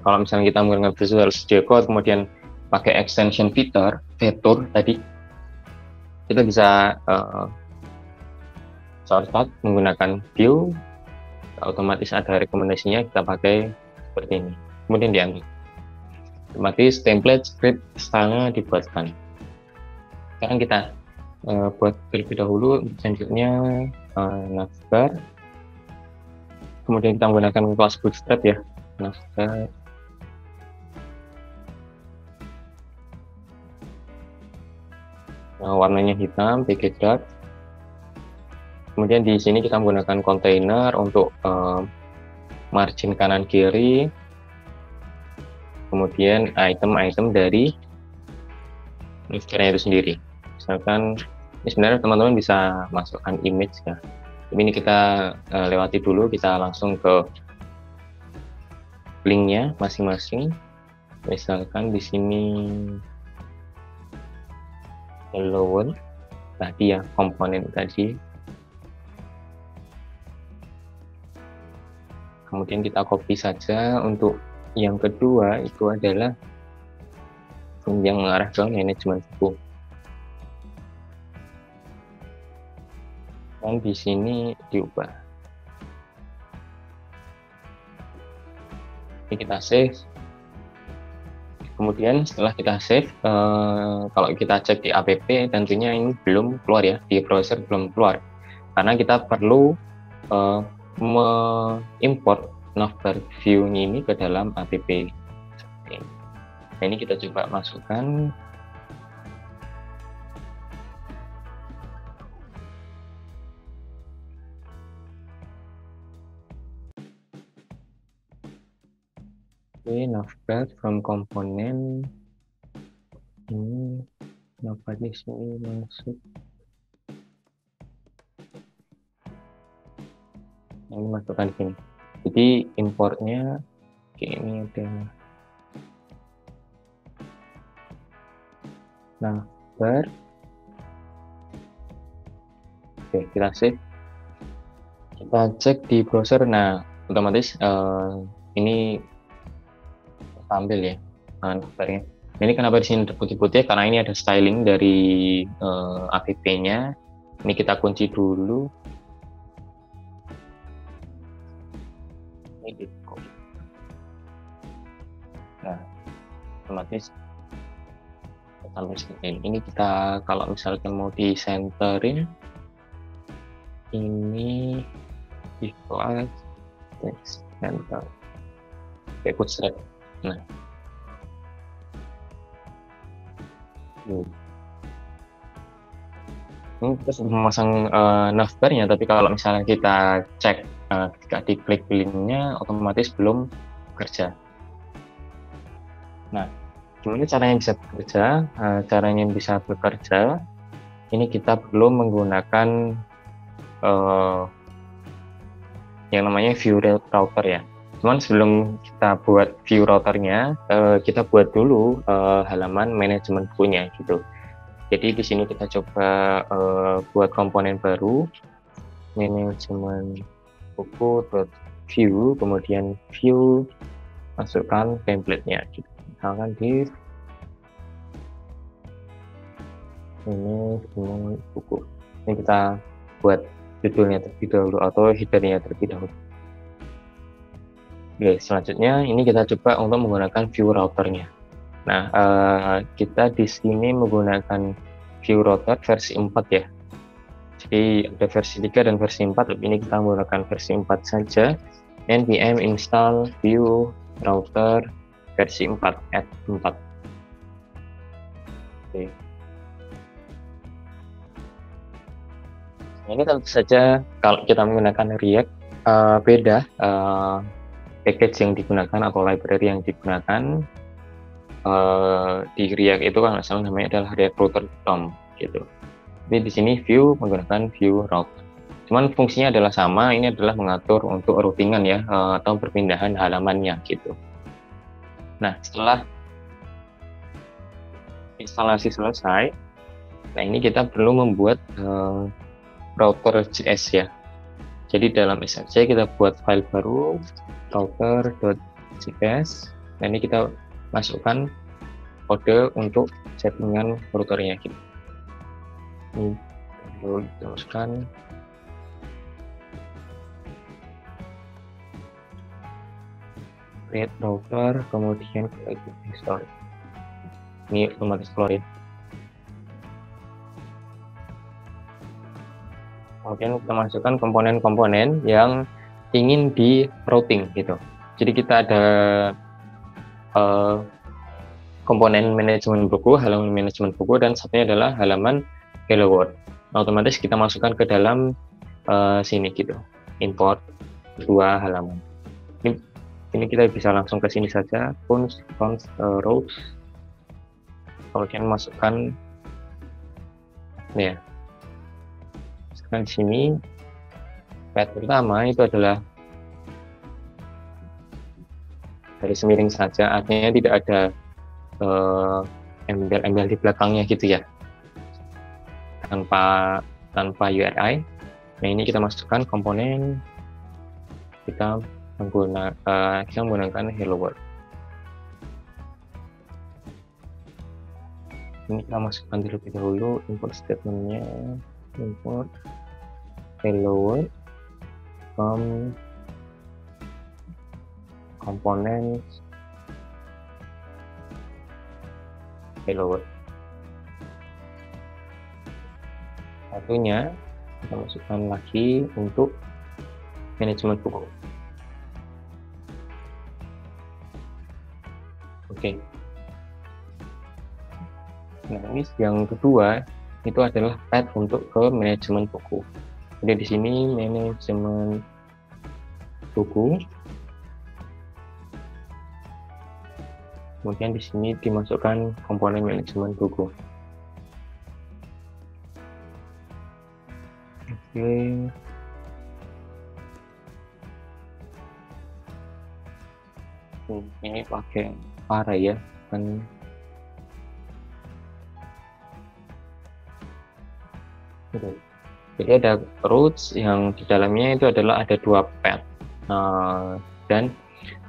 [SPEAKER 2] Kalau misalnya kita menggunakan Visual Studio Code, kemudian pakai extension vetor tadi, kita bisa shortcut menggunakan view. Otomatis ada rekomendasinya, kita pakai seperti ini, kemudian diambil otomatis template script style-nya dibuatkan. Sekarang kita buat terlebih dahulu selanjutnya navbar, kemudian kita menggunakan kelas bootstrap ya, navbar. warnanya hitam, package dark. Kemudian di sini kita menggunakan kontainer untuk margin kanan kiri, kemudian item-item dari navbar itu sendiri. Misalkan ini sebenarnya teman-teman bisa masukkan image ya. Ini kita lewati dulu, kita langsung ke linknya masing-masing. Misalkan di sini hello world tadi ya, komponen tadi. Kemudian kita copy saja. Untuk yang kedua itu adalah yang mengarah ke manajemen buku. Dan di sini diubah. Ini kita save. Kemudian setelah kita save, kalau kita cek di app, tentunya ini belum keluar ya, di browser belum keluar. Karena kita perlu mengimport navbar view ini ke dalam app. Nah, ini kita coba masukkan. Oke, navbar from komponen ini, navbar di sini masuk. Ini masukkan sini. Jadi importnya oke, ini ada navbar. Oke, kita save. Kita cek di browser. Nah, otomatis ini tampil ya navbarnya. Ini kenapa di sini putih-putih? Karena ini ada styling dari app-nya. Ini kita kunci dulu. Nah, otomatis sampai seperti ini. Ini kita kalau misalkan mau di centerin, ini di class text center kayak bootstrap. Nah, ini kita sudah memasang navbarnya, tapi kalau misalnya kita cek ketika diklik linknya, otomatis belum bekerja. Nah, gimana caranya bisa bekerja? Caranya bisa bekerja, ini kita perlu menggunakan yang namanya view router ya. Cuman sebelum kita buat view routernya, kita buat dulu halaman manajemen bukunya gitu. Jadi di sini kita coba buat komponen baru, manajemen buku.view, kemudian view, masukkan template-nya gitu. Misalkan div ini buku. Ini kita buat judulnya terlebih dahulu atau header-nya terlebih dahulu. Oke, selanjutnya ini kita coba untuk menggunakan view routernya. Nah, kita di sini menggunakan view router versi 4 ya. Jadi ada versi 3 dan versi 4, tapi ini kita menggunakan versi 4 saja. npm install view router versi 4 add 4. Oke. Ini tentu saja kalau kita menggunakan React beda package yang digunakan atau library yang digunakan. Di React itu kalau nggak salah namanya adalah React Router DOM gitu. Jadi di sini view menggunakan view router. Cuman fungsinya adalah sama, ini adalah mengatur untuk routingan ya, atau perpindahan halamannya gitu. Nah, setelah instalasi selesai, nah ini kita perlu membuat router.js ya. Jadi dalam SRC kita buat file baru router.js. Nah, ini kita masukkan kode untuk settingan routernya gitu. Ini perlu diteruskan. Create router, kemudian create history. Ini otomatis keluar ya. Kemudian kita masukkan komponen-komponen yang ingin di routing gitu. Jadi kita ada komponen manajemen buku, halaman manajemen buku, dan satunya adalah halaman Hello World. Nah, otomatis kita masukkan ke dalam sini gitu, import dua halaman. Ini kita bisa langsung ke sini saja, const rows, kemudian masukkan ya. Sekarang di sini path pertama itu adalah garis miring saja, artinya tidak ada embel-embel di belakangnya gitu ya, tanpa URI. Nah, ini kita masukkan komponen, kita menggunakan Hello World. Ini kita masukkan terlebih dahulu import statementnya, import Hello World from komponen Hello World. Satunya kita masukkan lagi untuk manajemen buku. Oke. Nah, ini yang kedua itu adalah path untuk ke manajemen buku. Jadi di sini manajemen buku. Kemudian di sini dimasukkan komponen manajemen buku. Oke. Ini pakai para ya, kan. Jadi ada roots yang di dalamnya itu adalah ada dua path, dan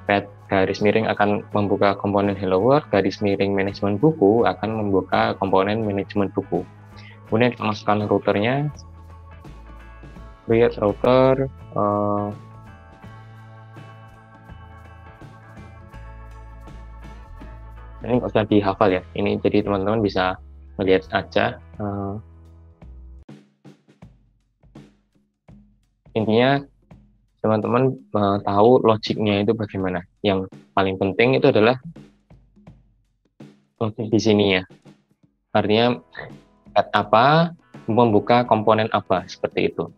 [SPEAKER 2] path garis miring akan membuka komponen Hello World, garis miring manajemen buku akan membuka komponen manajemen buku. Kemudian kita masukkan routernya, create router, ini nggak usah dihafal ya, ini jadi teman-teman bisa melihat aja. Intinya teman-teman tahu logiknya itu bagaimana. Yang paling penting itu adalah logik di sini ya. Artinya path apa membuka komponen apa, seperti itu.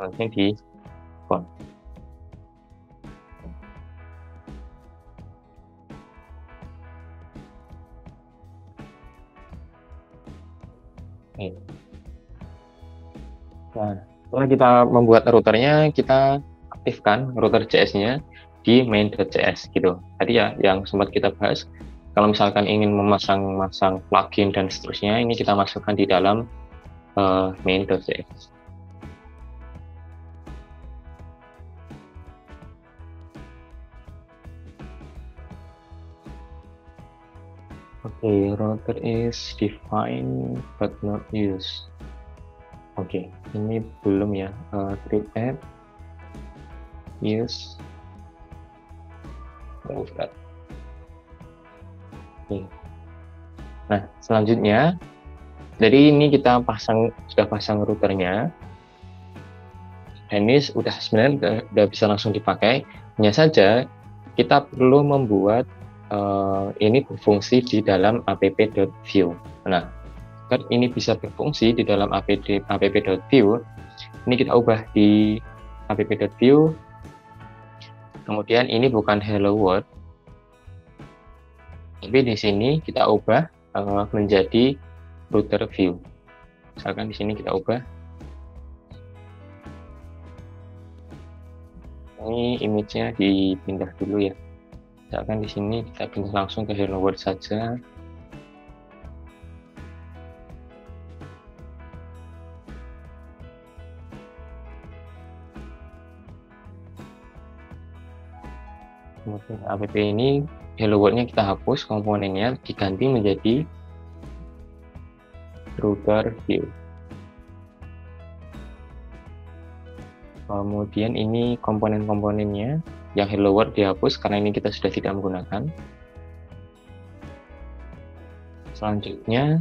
[SPEAKER 2] Nanti di font. Nah, setelah kita membuat routernya, kita aktifkan router JS-nya di main.js gitu. Tadi ya yang sempat kita bahas, kalau misalkan ingin memasang plugin dan seterusnya, ini kita masukkan di dalam main.js. Okay, router is defined but not used. Oke, ini belum ya. Create add, use, remove that. Oke. Nah, selanjutnya, jadi ini kita sudah pasang routernya, dan ini sebenarnya udah bisa langsung dipakai. Hanya saja kita perlu membuat ini berfungsi di dalam app.view. Nah, agar ini bisa berfungsi di dalam app.view, ini kita ubah di app.view. Kemudian ini bukan Hello World, tapi di sini kita ubah menjadi router view. Misalkan di sini kita ubah. Ini image-nya dipindah dulu ya. Misalkan di sini kita pindah langsung ke Hello World saja. Kemudian app ini Hello World-nya kita hapus, komponennya diganti menjadi router view. Kemudian ini komponen-komponennya yang Hello World dihapus karena ini kita sudah tidak menggunakan. Selanjutnya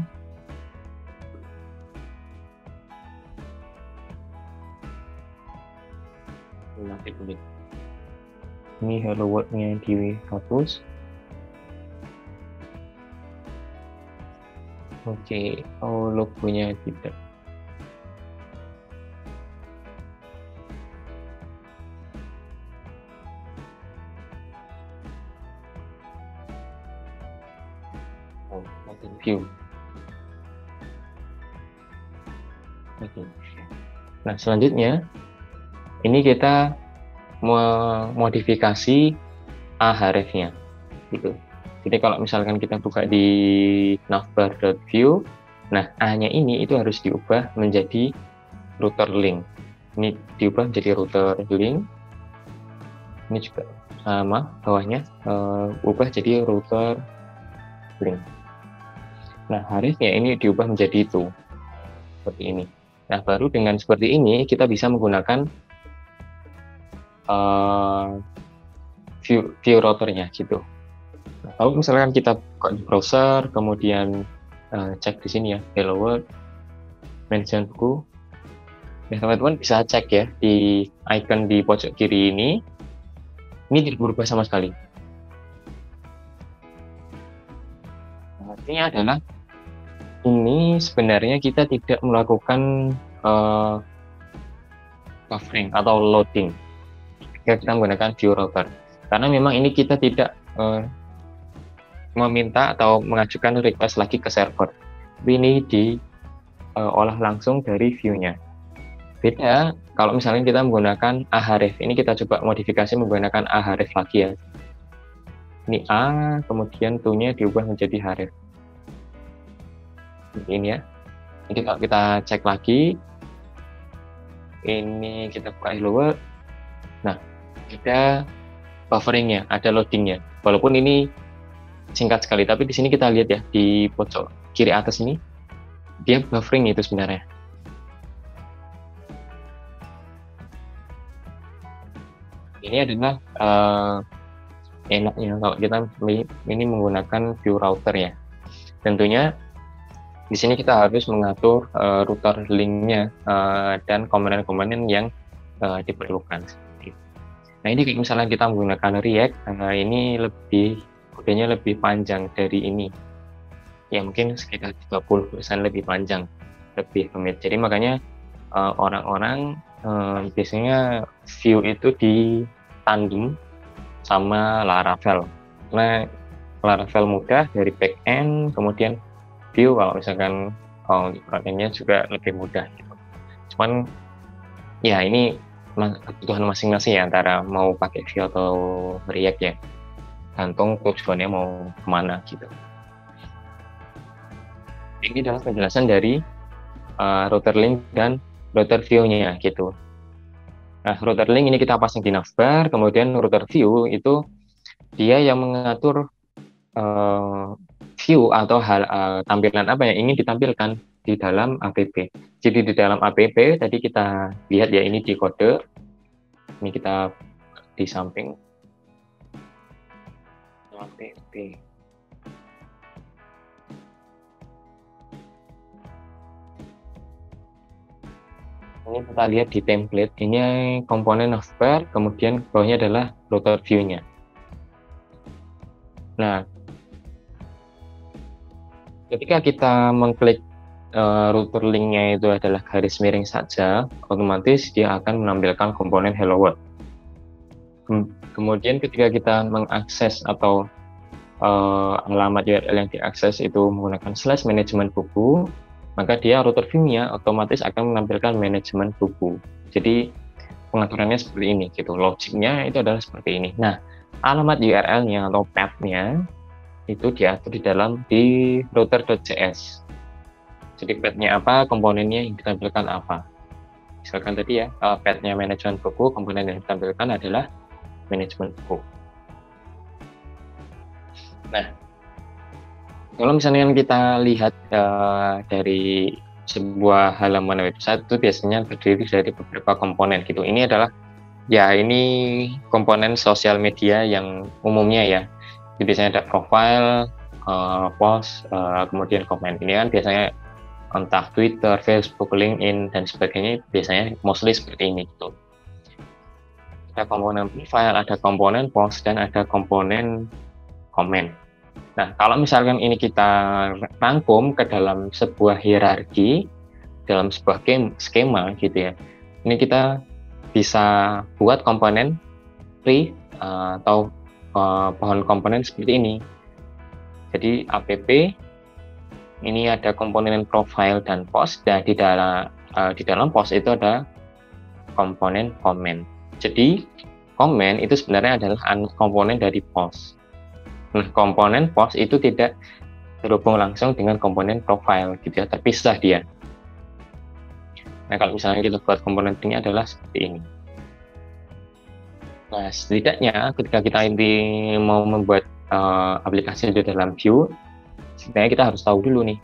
[SPEAKER 2] Ini hello world-nya dihapus. Oke, oh logonya tidak. Oh, view. Oke. Nah, selanjutnya ini kita memodifikasi ahrefs-nya gitu. Jadi kalau misalkan kita buka di navbar.view, nah A-nya ini itu harus diubah menjadi router link. Ini diubah menjadi router link. Ini juga sama bawahnya, ubah jadi router link. Nah, harusnya ini diubah menjadi itu seperti ini. Nah, baru dengan seperti ini kita bisa menggunakan view routernya gitu. Nah, kalau misalkan kita buka di browser, kemudian cek di sini ya, hello world, mention buku. Nah, teman-teman bisa cek ya di icon di pojok kiri ini tidak berubah sama sekali. Nah, artinya adalah ini sebenarnya kita tidak melakukan buffering atau loading jika kita menggunakan view router, karena memang ini kita tidak meminta atau mengajukan request lagi ke server, tapi ini diolah langsung dari view-nya. Beda kalau misalnya kita menggunakan ahref, ini kita coba modifikasi menggunakan ahref lagi ya. Ini A, kemudian to-nya diubah menjadi href. Ini ya. Jadi kalau kita cek lagi, ini kita buka hello world. Nah, ada bufferingnya, ada loadingnya. Walaupun ini singkat sekali, tapi di sini kita lihat ya di pojok kiri atas ini, dia buffering itu sebenarnya. Ini adalah enaknya kalau kita ini menggunakan view router ya. Tentunya di sini kita harus mengatur router link-nya dan komponen-komponen yang diperlukan. Nah, ini misalnya kita menggunakan React, ini kodenya lebih panjang dari ini. Ya mungkin sekitar 30% lebih panjang, lebih rumit. Jadi makanya orang-orang biasanya view itu ditandem sama Laravel. Karena Laravel mudah dari back-end, kemudian view kalau misalkan front-end-nya juga lebih mudah gitu. Cuman ya ini kebutuhan masing-masing ya, antara mau pakai view atau React ya, gantung tujuannya mau kemana gitu. Ini adalah penjelasan dari router link dan router view-nya gitu. Nah, router link ini kita pasang di navbar, kemudian router view itu dia yang mengatur view atau tampilan apa yang ingin ditampilkan di dalam app. Jadi di dalam app tadi kita lihat ya, ini di kode, ini kita di samping app. Ini kita lihat di template, ini komponen navbar, kemudian bawahnya adalah router view-nya. Nah, ketika kita mengklik router link-nya itu adalah garis miring saja, otomatis dia akan menampilkan komponen hello world. Kemudian ketika kita mengakses atau alamat URL yang diakses itu menggunakan /management buku, maka dia router view-nya otomatis akan menampilkan manajemen buku. Jadi pengaturannya seperti ini gitu, logiknya itu adalah seperti ini. Nah, alamat URL-nya atau path-nya itu diatur di router.js. Jadi path-nya apa, komponennya yang ditampilkan apa. Misalkan tadi ya, path-nya manajemen buku, komponen yang ditampilkan adalah manajemen buku. Nah, kalau misalnya kita lihat dari sebuah halaman website itu biasanya terdiri dari beberapa komponen gitu. Ini adalah ya, ini komponen sosial media yang umumnya ya. Jadi biasanya ada profile, post, kemudian komen. Ini kan biasanya entah Twitter, Facebook, LinkedIn dan sebagainya, biasanya mostly seperti ini gitu. ada komponen profile, ada komponen post, dan ada komponen comment. Nah, kalau misalkan ini kita rangkum ke dalam sebuah hierarki, dalam sebuah skema gitu ya, ini kita bisa buat komponen tree atau pohon komponen seperti ini. Jadi app ini ada komponen profile dan post, dan di dalam post itu ada komponen comment. Jadi comment itu sebenarnya adalah komponen dari post. Nah, komponen post itu tidak terhubung langsung dengan komponen profile gitu ya, terpisah dia. Nah, kalau misalnya kita buat komponen ini adalah seperti ini. Nah, setidaknya ketika kita mau membuat aplikasi di dalam Vue, sebenarnya kita harus tahu dulu nih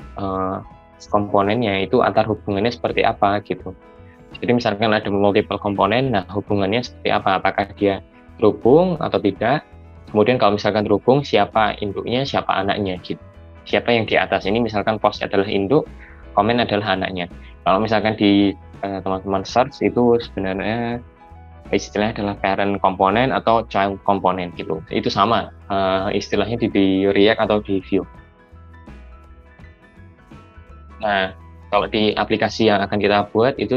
[SPEAKER 2] komponennya itu antar hubungannya seperti apa gitu. Jadi misalkan ada multiple komponen, nah hubungannya seperti apa? Apakah dia terhubung atau tidak? Kemudian kalau misalkan terhubung, siapa induknya, siapa anaknya gitu. Siapa yang di atas ini, misalkan post adalah induk, comment adalah anaknya. Kalau misalkan di teman-teman search itu sebenarnya istilahnya adalah parent komponen atau child komponen gitu. Itu sama istilahnya di React atau di Vue. Nah, kalau di aplikasi yang akan kita buat itu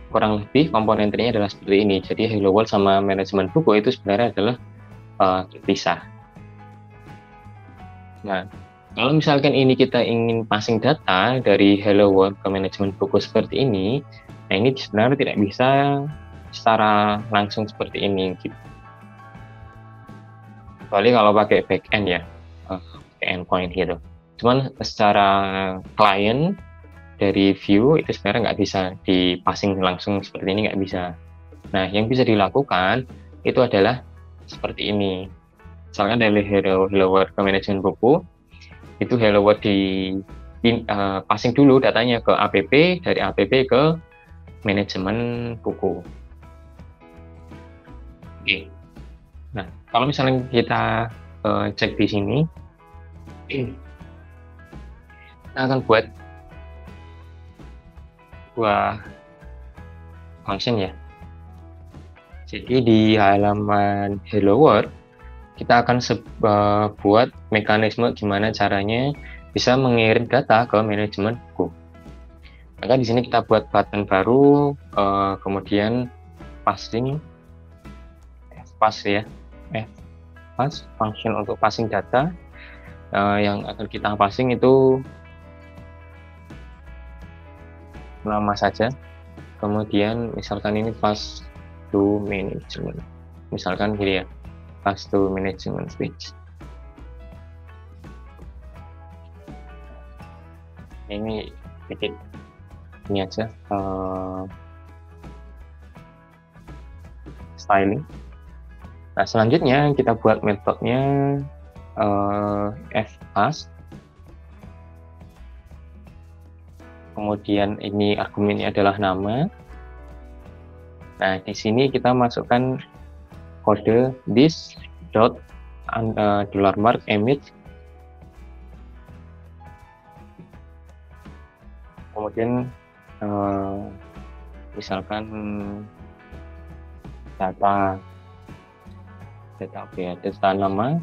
[SPEAKER 2] kurang lebih komponen tree-nya adalah seperti ini. Jadi Hello World sama manajemen buku itu sebenarnya adalah terpisah. Nah, kalau misalkan ini kita ingin passing data dari Hello World ke manajemen buku seperti ini, nah ini sebenarnya tidak bisa secara langsung seperti ini gitu. Kecuali kalau pakai backend ya, endpoint gitu. Cuman secara client dari Vue itu sebenarnya nggak bisa di-passing langsung seperti ini, nggak bisa. Nah, yang bisa dilakukan itu adalah seperti ini. Misalkan dari Hello World ke manajemen buku, itu Hello World passing dulu datanya ke app, dari app ke manajemen buku. Oke. Nah, kalau misalnya kita cek di sini, kita akan buat sebuah function ya. Jadi di halaman Hello World kita akan buat mekanisme gimana caranya bisa mengirim data ke manajemen buku. Maka di sini kita buat button baru, kemudian passing pass ya, pass function untuk passing data. Yang akan kita passing itu nama saja, kemudian misalkan ini pass to management, misalkan gini ya, pass to management page. Ini sedikit ini aja styling. Nah, selanjutnya kita buat metodenya fpass. Kemudian ini argumennya adalah nama. Nah, di sini kita masukkan kode this dot $mark emit. Kemudian misalkan data nama,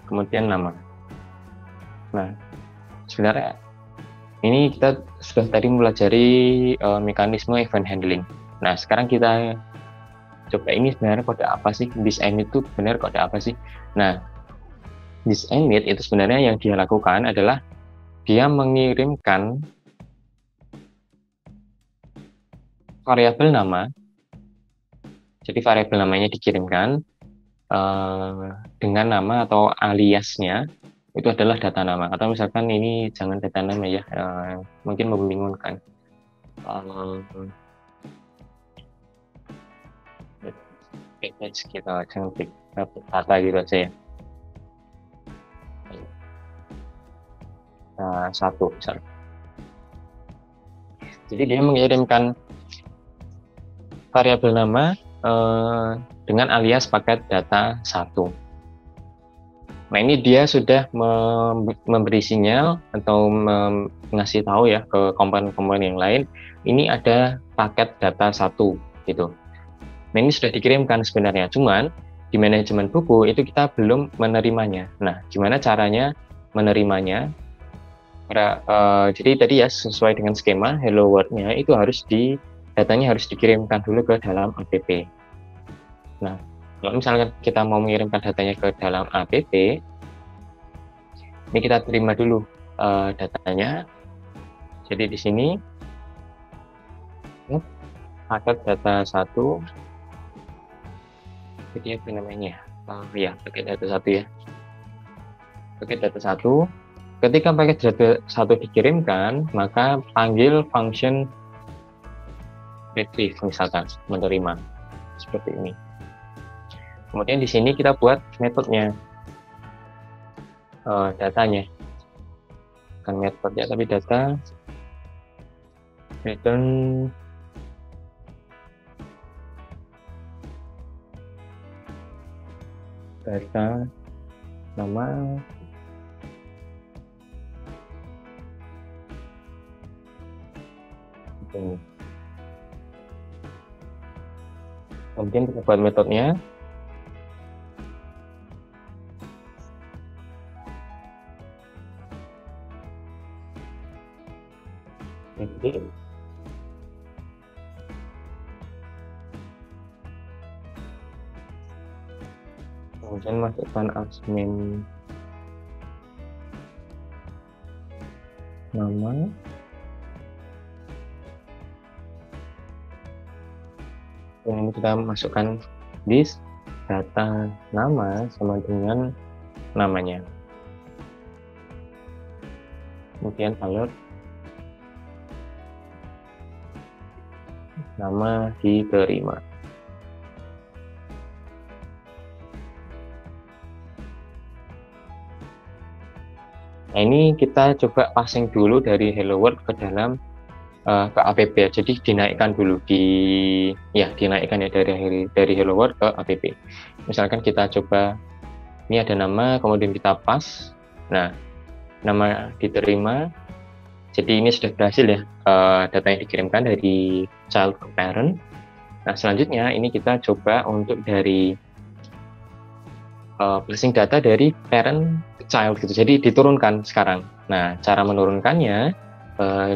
[SPEAKER 2] kemudian nama. Nah, sebenarnya ini kita sudah tadi mempelajari mekanisme event handling. Nah, sekarang kita coba ini sebenarnya kode apa sih? This emit itu benar kode apa sih? Nah, this emit itu sebenarnya yang dia lakukan adalah dia mengirimkan variabel nama. Jadi variabel namanya dikirimkan dengan nama atau aliasnya itu adalah data nama, atau misalkan ini jangan data nama ya, mungkin membingungkan. Kita jangan data gitu aja ya. Satu misalnya. Jadi dia mengirimkan variabel nama dengan alias paket data 1. Nah, ini dia sudah memberi sinyal atau ngasih tahu ya ke komponen-komponen yang lain, ini ada paket data 1 gitu. Nah, ini sudah dikirimkan sebenarnya, cuman di manajemen buku itu kita belum menerimanya. Nah, gimana caranya menerimanya? Jadi tadi ya sesuai dengan skema Hello World-nya itu datanya harus dikirimkan dulu ke dalam app. Nah, kalau misalkan kita mau mengirimkan datanya ke dalam app, ini kita terima dulu datanya. Jadi di sini paket data 1, jadi apa namanya? Ya, paket data 1 ya. Paket data 1. Ketika paket data 1 dikirimkan, maka panggil function retrieve misalkan menerima seperti ini. Kemudian di sini kita buat metodenya, datanya, bukan metode ya, tapi data return data nama ini. Kemudian kita buat metodenya. Jadi kemudian masukkan admin nama, dan ini kita masukkan this data nama sama dengan namanya. Kemudian alert nama diterima. Nah, ini kita coba passing dulu dari Hello World ke dalam ke app. Jadi dinaikkan dulu dinaikkan ya dari Hello World ke app. Misalkan kita coba, ini ada nama, kemudian kita pass. Nah, nama diterima. Jadi ini sudah berhasil ya, data yang dikirimkan dari child ke parent. Nah, selanjutnya ini kita coba untuk dari passing data dari parent ke child gitu. Jadi diturunkan sekarang. Nah, cara menurunkannya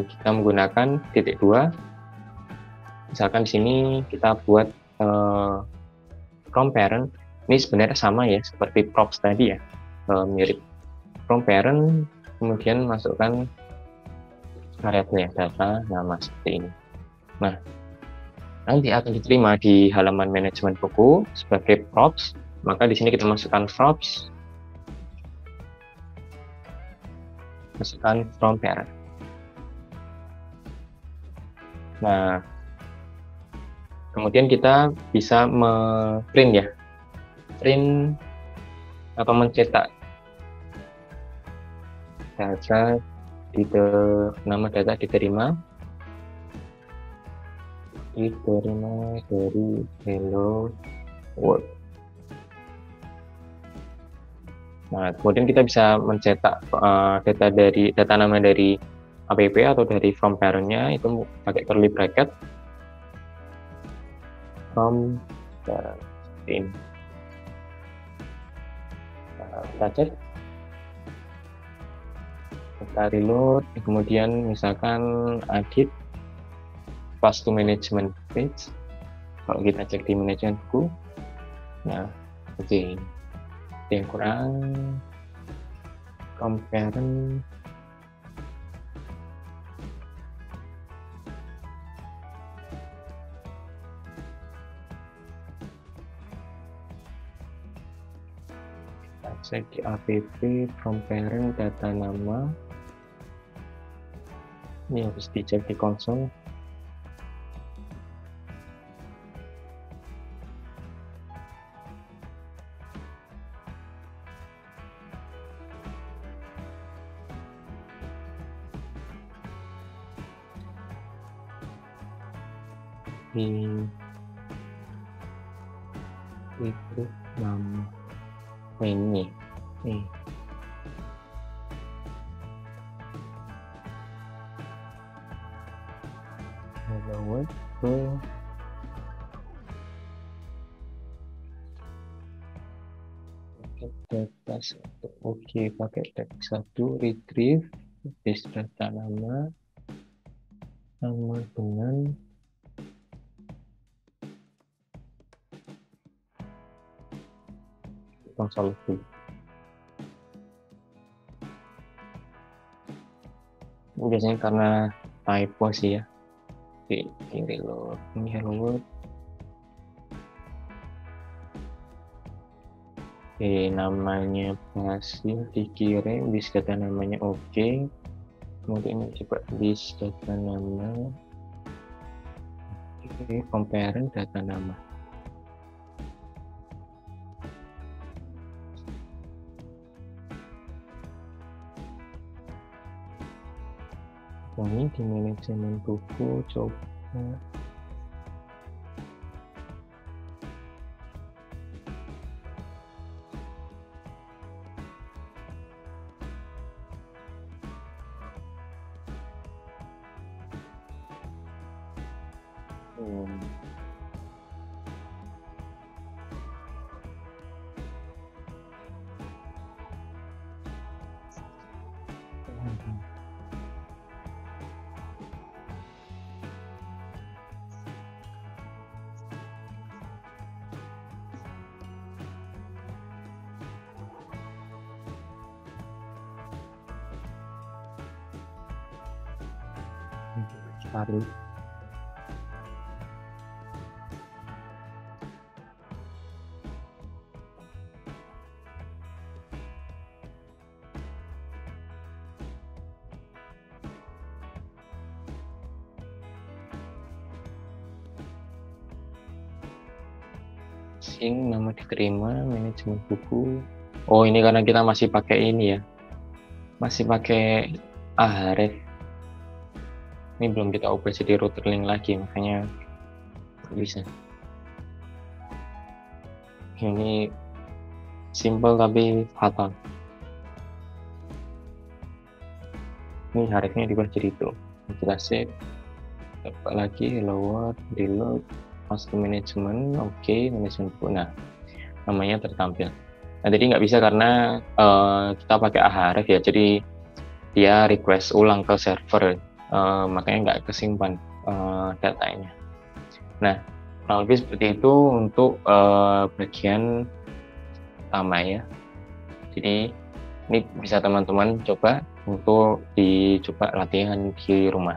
[SPEAKER 2] kita menggunakan titik 2. Misalkan di sini kita buat from parent. Ini sebenarnya sama ya seperti props tadi ya, mirip from parent. Kemudian masukkan variabel ya, data nama seperti ini. Nah, nanti akan diterima di halaman manajemen buku sebagai props. Maka di sini kita masukkan props, masukkan from parent. Nah, kemudian kita bisa print ya, atau mencetak data nama data diterima dari Hello World. Nah, kemudian kita bisa mencetak data nama dari app atau dari from parent-nya itu pakai curly bracket from parent ini. Nah, kita cek, kita reload, kemudian misalkan edit pass to management page. Kalau kita cek di manajemen buku, nah oke. Yang kurang from parent cek di app from parent data nama ini harus dicek di konsol. Itu nama ini Hello World data satu. Oke, pakai tag satu, retrieve base data nama sama dengan konsol dulu. Biasanya karena typo sih ya. Oke, reload, ini hello world. Oke, namanya pasif dikirim, bis data namanya oke. Kemudian coba bis data nama. Oke, comparing data nama. Ini di manajemen buku coba cari. Nama diterima, manajemen buku. Oh, ini karena kita masih pakai ini ya, masih pakai Ahref. Ini belum kita ubah jadi router link lagi, makanya bisa. Ini simple tapi fatal. Ini Ahrefnya diubah jadi itu. Kita save, coba lagi hello world, reload, masuk ke manajemen, oke, manajemen buku. Nah, namanya tertampil. Nah, jadi nggak bisa karena kita pakai Ahref ya, jadi dia request ulang ke server, makanya nggak kesimpan datanya. Nah, kurang lebih seperti itu untuk bagian pertama ya. Jadi ini bisa teman-teman coba untuk dicoba latihan di rumah.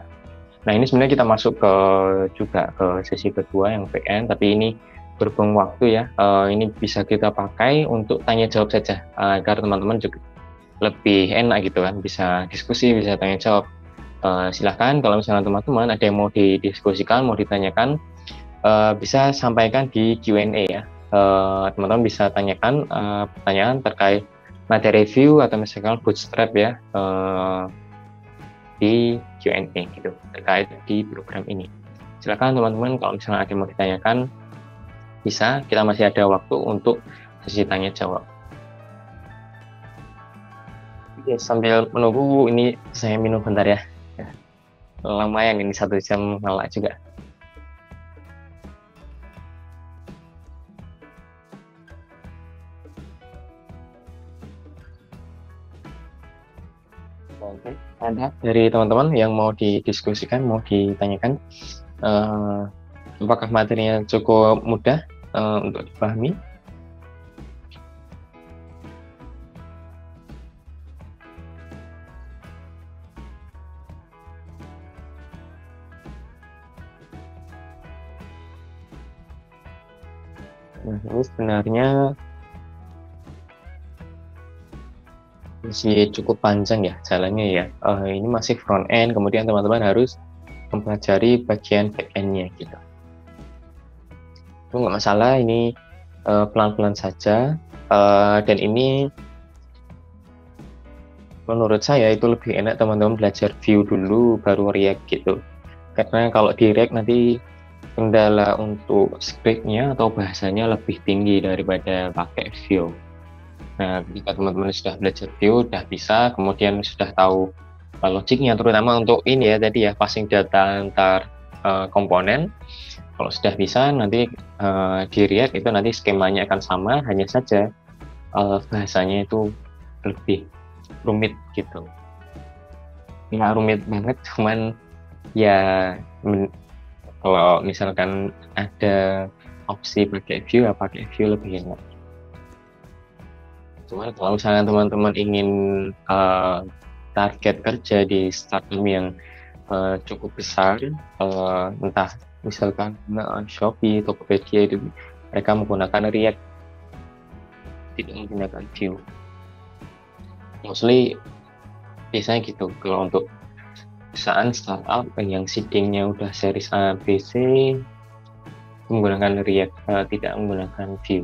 [SPEAKER 2] Nah, ini sebenarnya kita masuk juga ke sesi kedua yang PN, tapi ini berhubung waktu ya, ini bisa kita pakai untuk tanya jawab saja, agar teman-teman juga lebih enak gitu kan, bisa diskusi, bisa tanya jawab. Silahkan kalau misalnya teman-teman ada yang mau didiskusikan, mau ditanyakan, bisa sampaikan di Q&A ya. Teman-teman bisa tanyakan pertanyaan terkait materi review atau misalkan bootstrap ya, di Q&A gitu terkait di program ini. Silakan teman-teman kalau misalnya ada yang mau ditanyakan, bisa, kita masih ada waktu untuk sesi tanya jawab. Oke, sambil menunggu ini saya minum bentar ya. Lumayan ini 1 jam ngelak juga. Oke, ada dari teman-teman yang mau didiskusikan, mau ditanyakan, apakah materinya cukup mudah untuk dipahami? Nah, ini sebenarnya masih cukup panjang ya jalannya ya. Ini masih front end, kemudian teman-teman harus mempelajari bagian back end-nya gitu. Itu nggak masalah, ini pelan-pelan saja, dan ini menurut saya itu lebih enak teman-teman belajar Vue dulu baru React gitu. Karena kalau di React nanti kendala untuk script-nya atau bahasanya lebih tinggi daripada pakai Vue. Nah, ketika teman-teman sudah belajar Vue, sudah bisa, kemudian sudah tahu logiknya, terutama untuk ini ya tadi ya, passing data antar komponen. Kalau sudah bisa, nanti di React itu nanti skemanya akan sama, hanya saja bahasanya itu lebih rumit gitu. Nggak rumit banget, cuman ya kalau misalkan ada opsi pakai Vue, ya pakai Vue lebih enak. Cuman kalau misalnya teman-teman ingin target kerja di startup yang cukup besar, entah misalkan Shopee, Tokopedia, itu mereka menggunakan React, tidak menggunakan Vue. Mostly biasanya gitu. Kalau untuk perusahaan startup yang seedingnya udah series A, B, C, menggunakan React, tidak menggunakan Vue.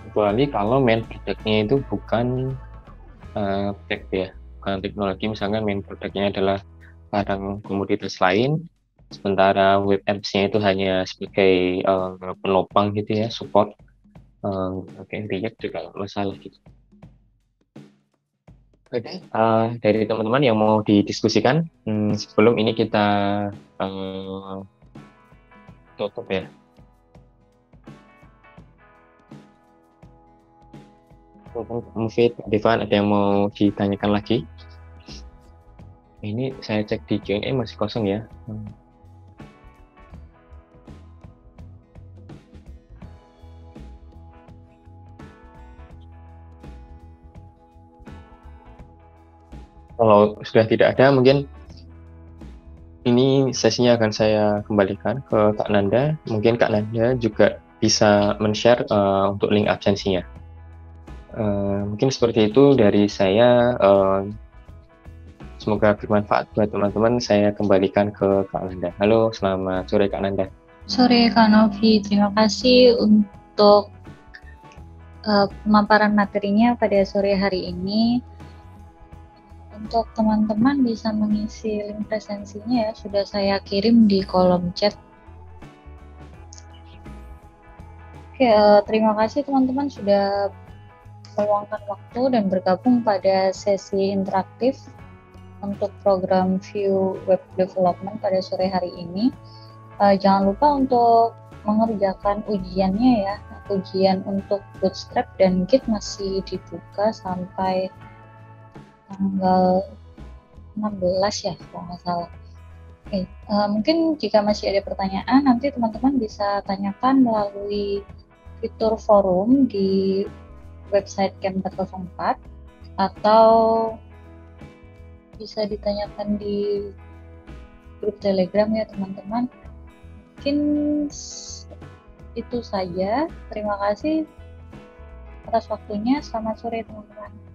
[SPEAKER 2] Kecuali kalau main produknya itu bukan tech ya, bukan teknologi, misalkan main produknya adalah barang komoditas lain, sementara web apps-nya itu hanya sebagai penopang gitu ya, support, pakai React juga nggak masalah gitu. Oke, dari teman-teman yang mau didiskusikan, sebelum ini kita tutup ya. Mufid, Devan, ada yang mau ditanyakan lagi? Ini saya cek di Q&A masih kosong ya. Kalau sudah tidak ada, mungkin ini sesinya akan saya kembalikan ke Kak Nanda. Mungkin Kak Nanda juga bisa men-share untuk link absensinya. Mungkin seperti itu dari saya. Semoga bermanfaat buat teman-teman. Saya kembalikan ke Kak Nanda. Halo, selamat sore Kak Nanda.
[SPEAKER 1] Sore Kak Novi, terima kasih untuk pemaparan materinya pada sore hari ini. Untuk teman-teman bisa mengisi link presensinya ya, sudah saya kirim di kolom chat. Oke, terima kasih teman-teman sudah meluangkan waktu dan bergabung pada sesi interaktif untuk program Vue Web Development pada sore hari ini. Jangan lupa untuk mengerjakan ujiannya ya. Ujian untuk Bootstrap dan Git masih dibuka sampai tanggal 16 ya kalau nggak salah. Oke, mungkin jika masih ada pertanyaan nanti teman-teman bisa tanyakan melalui fitur forum di website Camp 404 atau bisa ditanyakan di grup Telegram ya teman-teman. Mungkin itu saja. Terima kasih atas waktunya. Selamat sore teman-teman.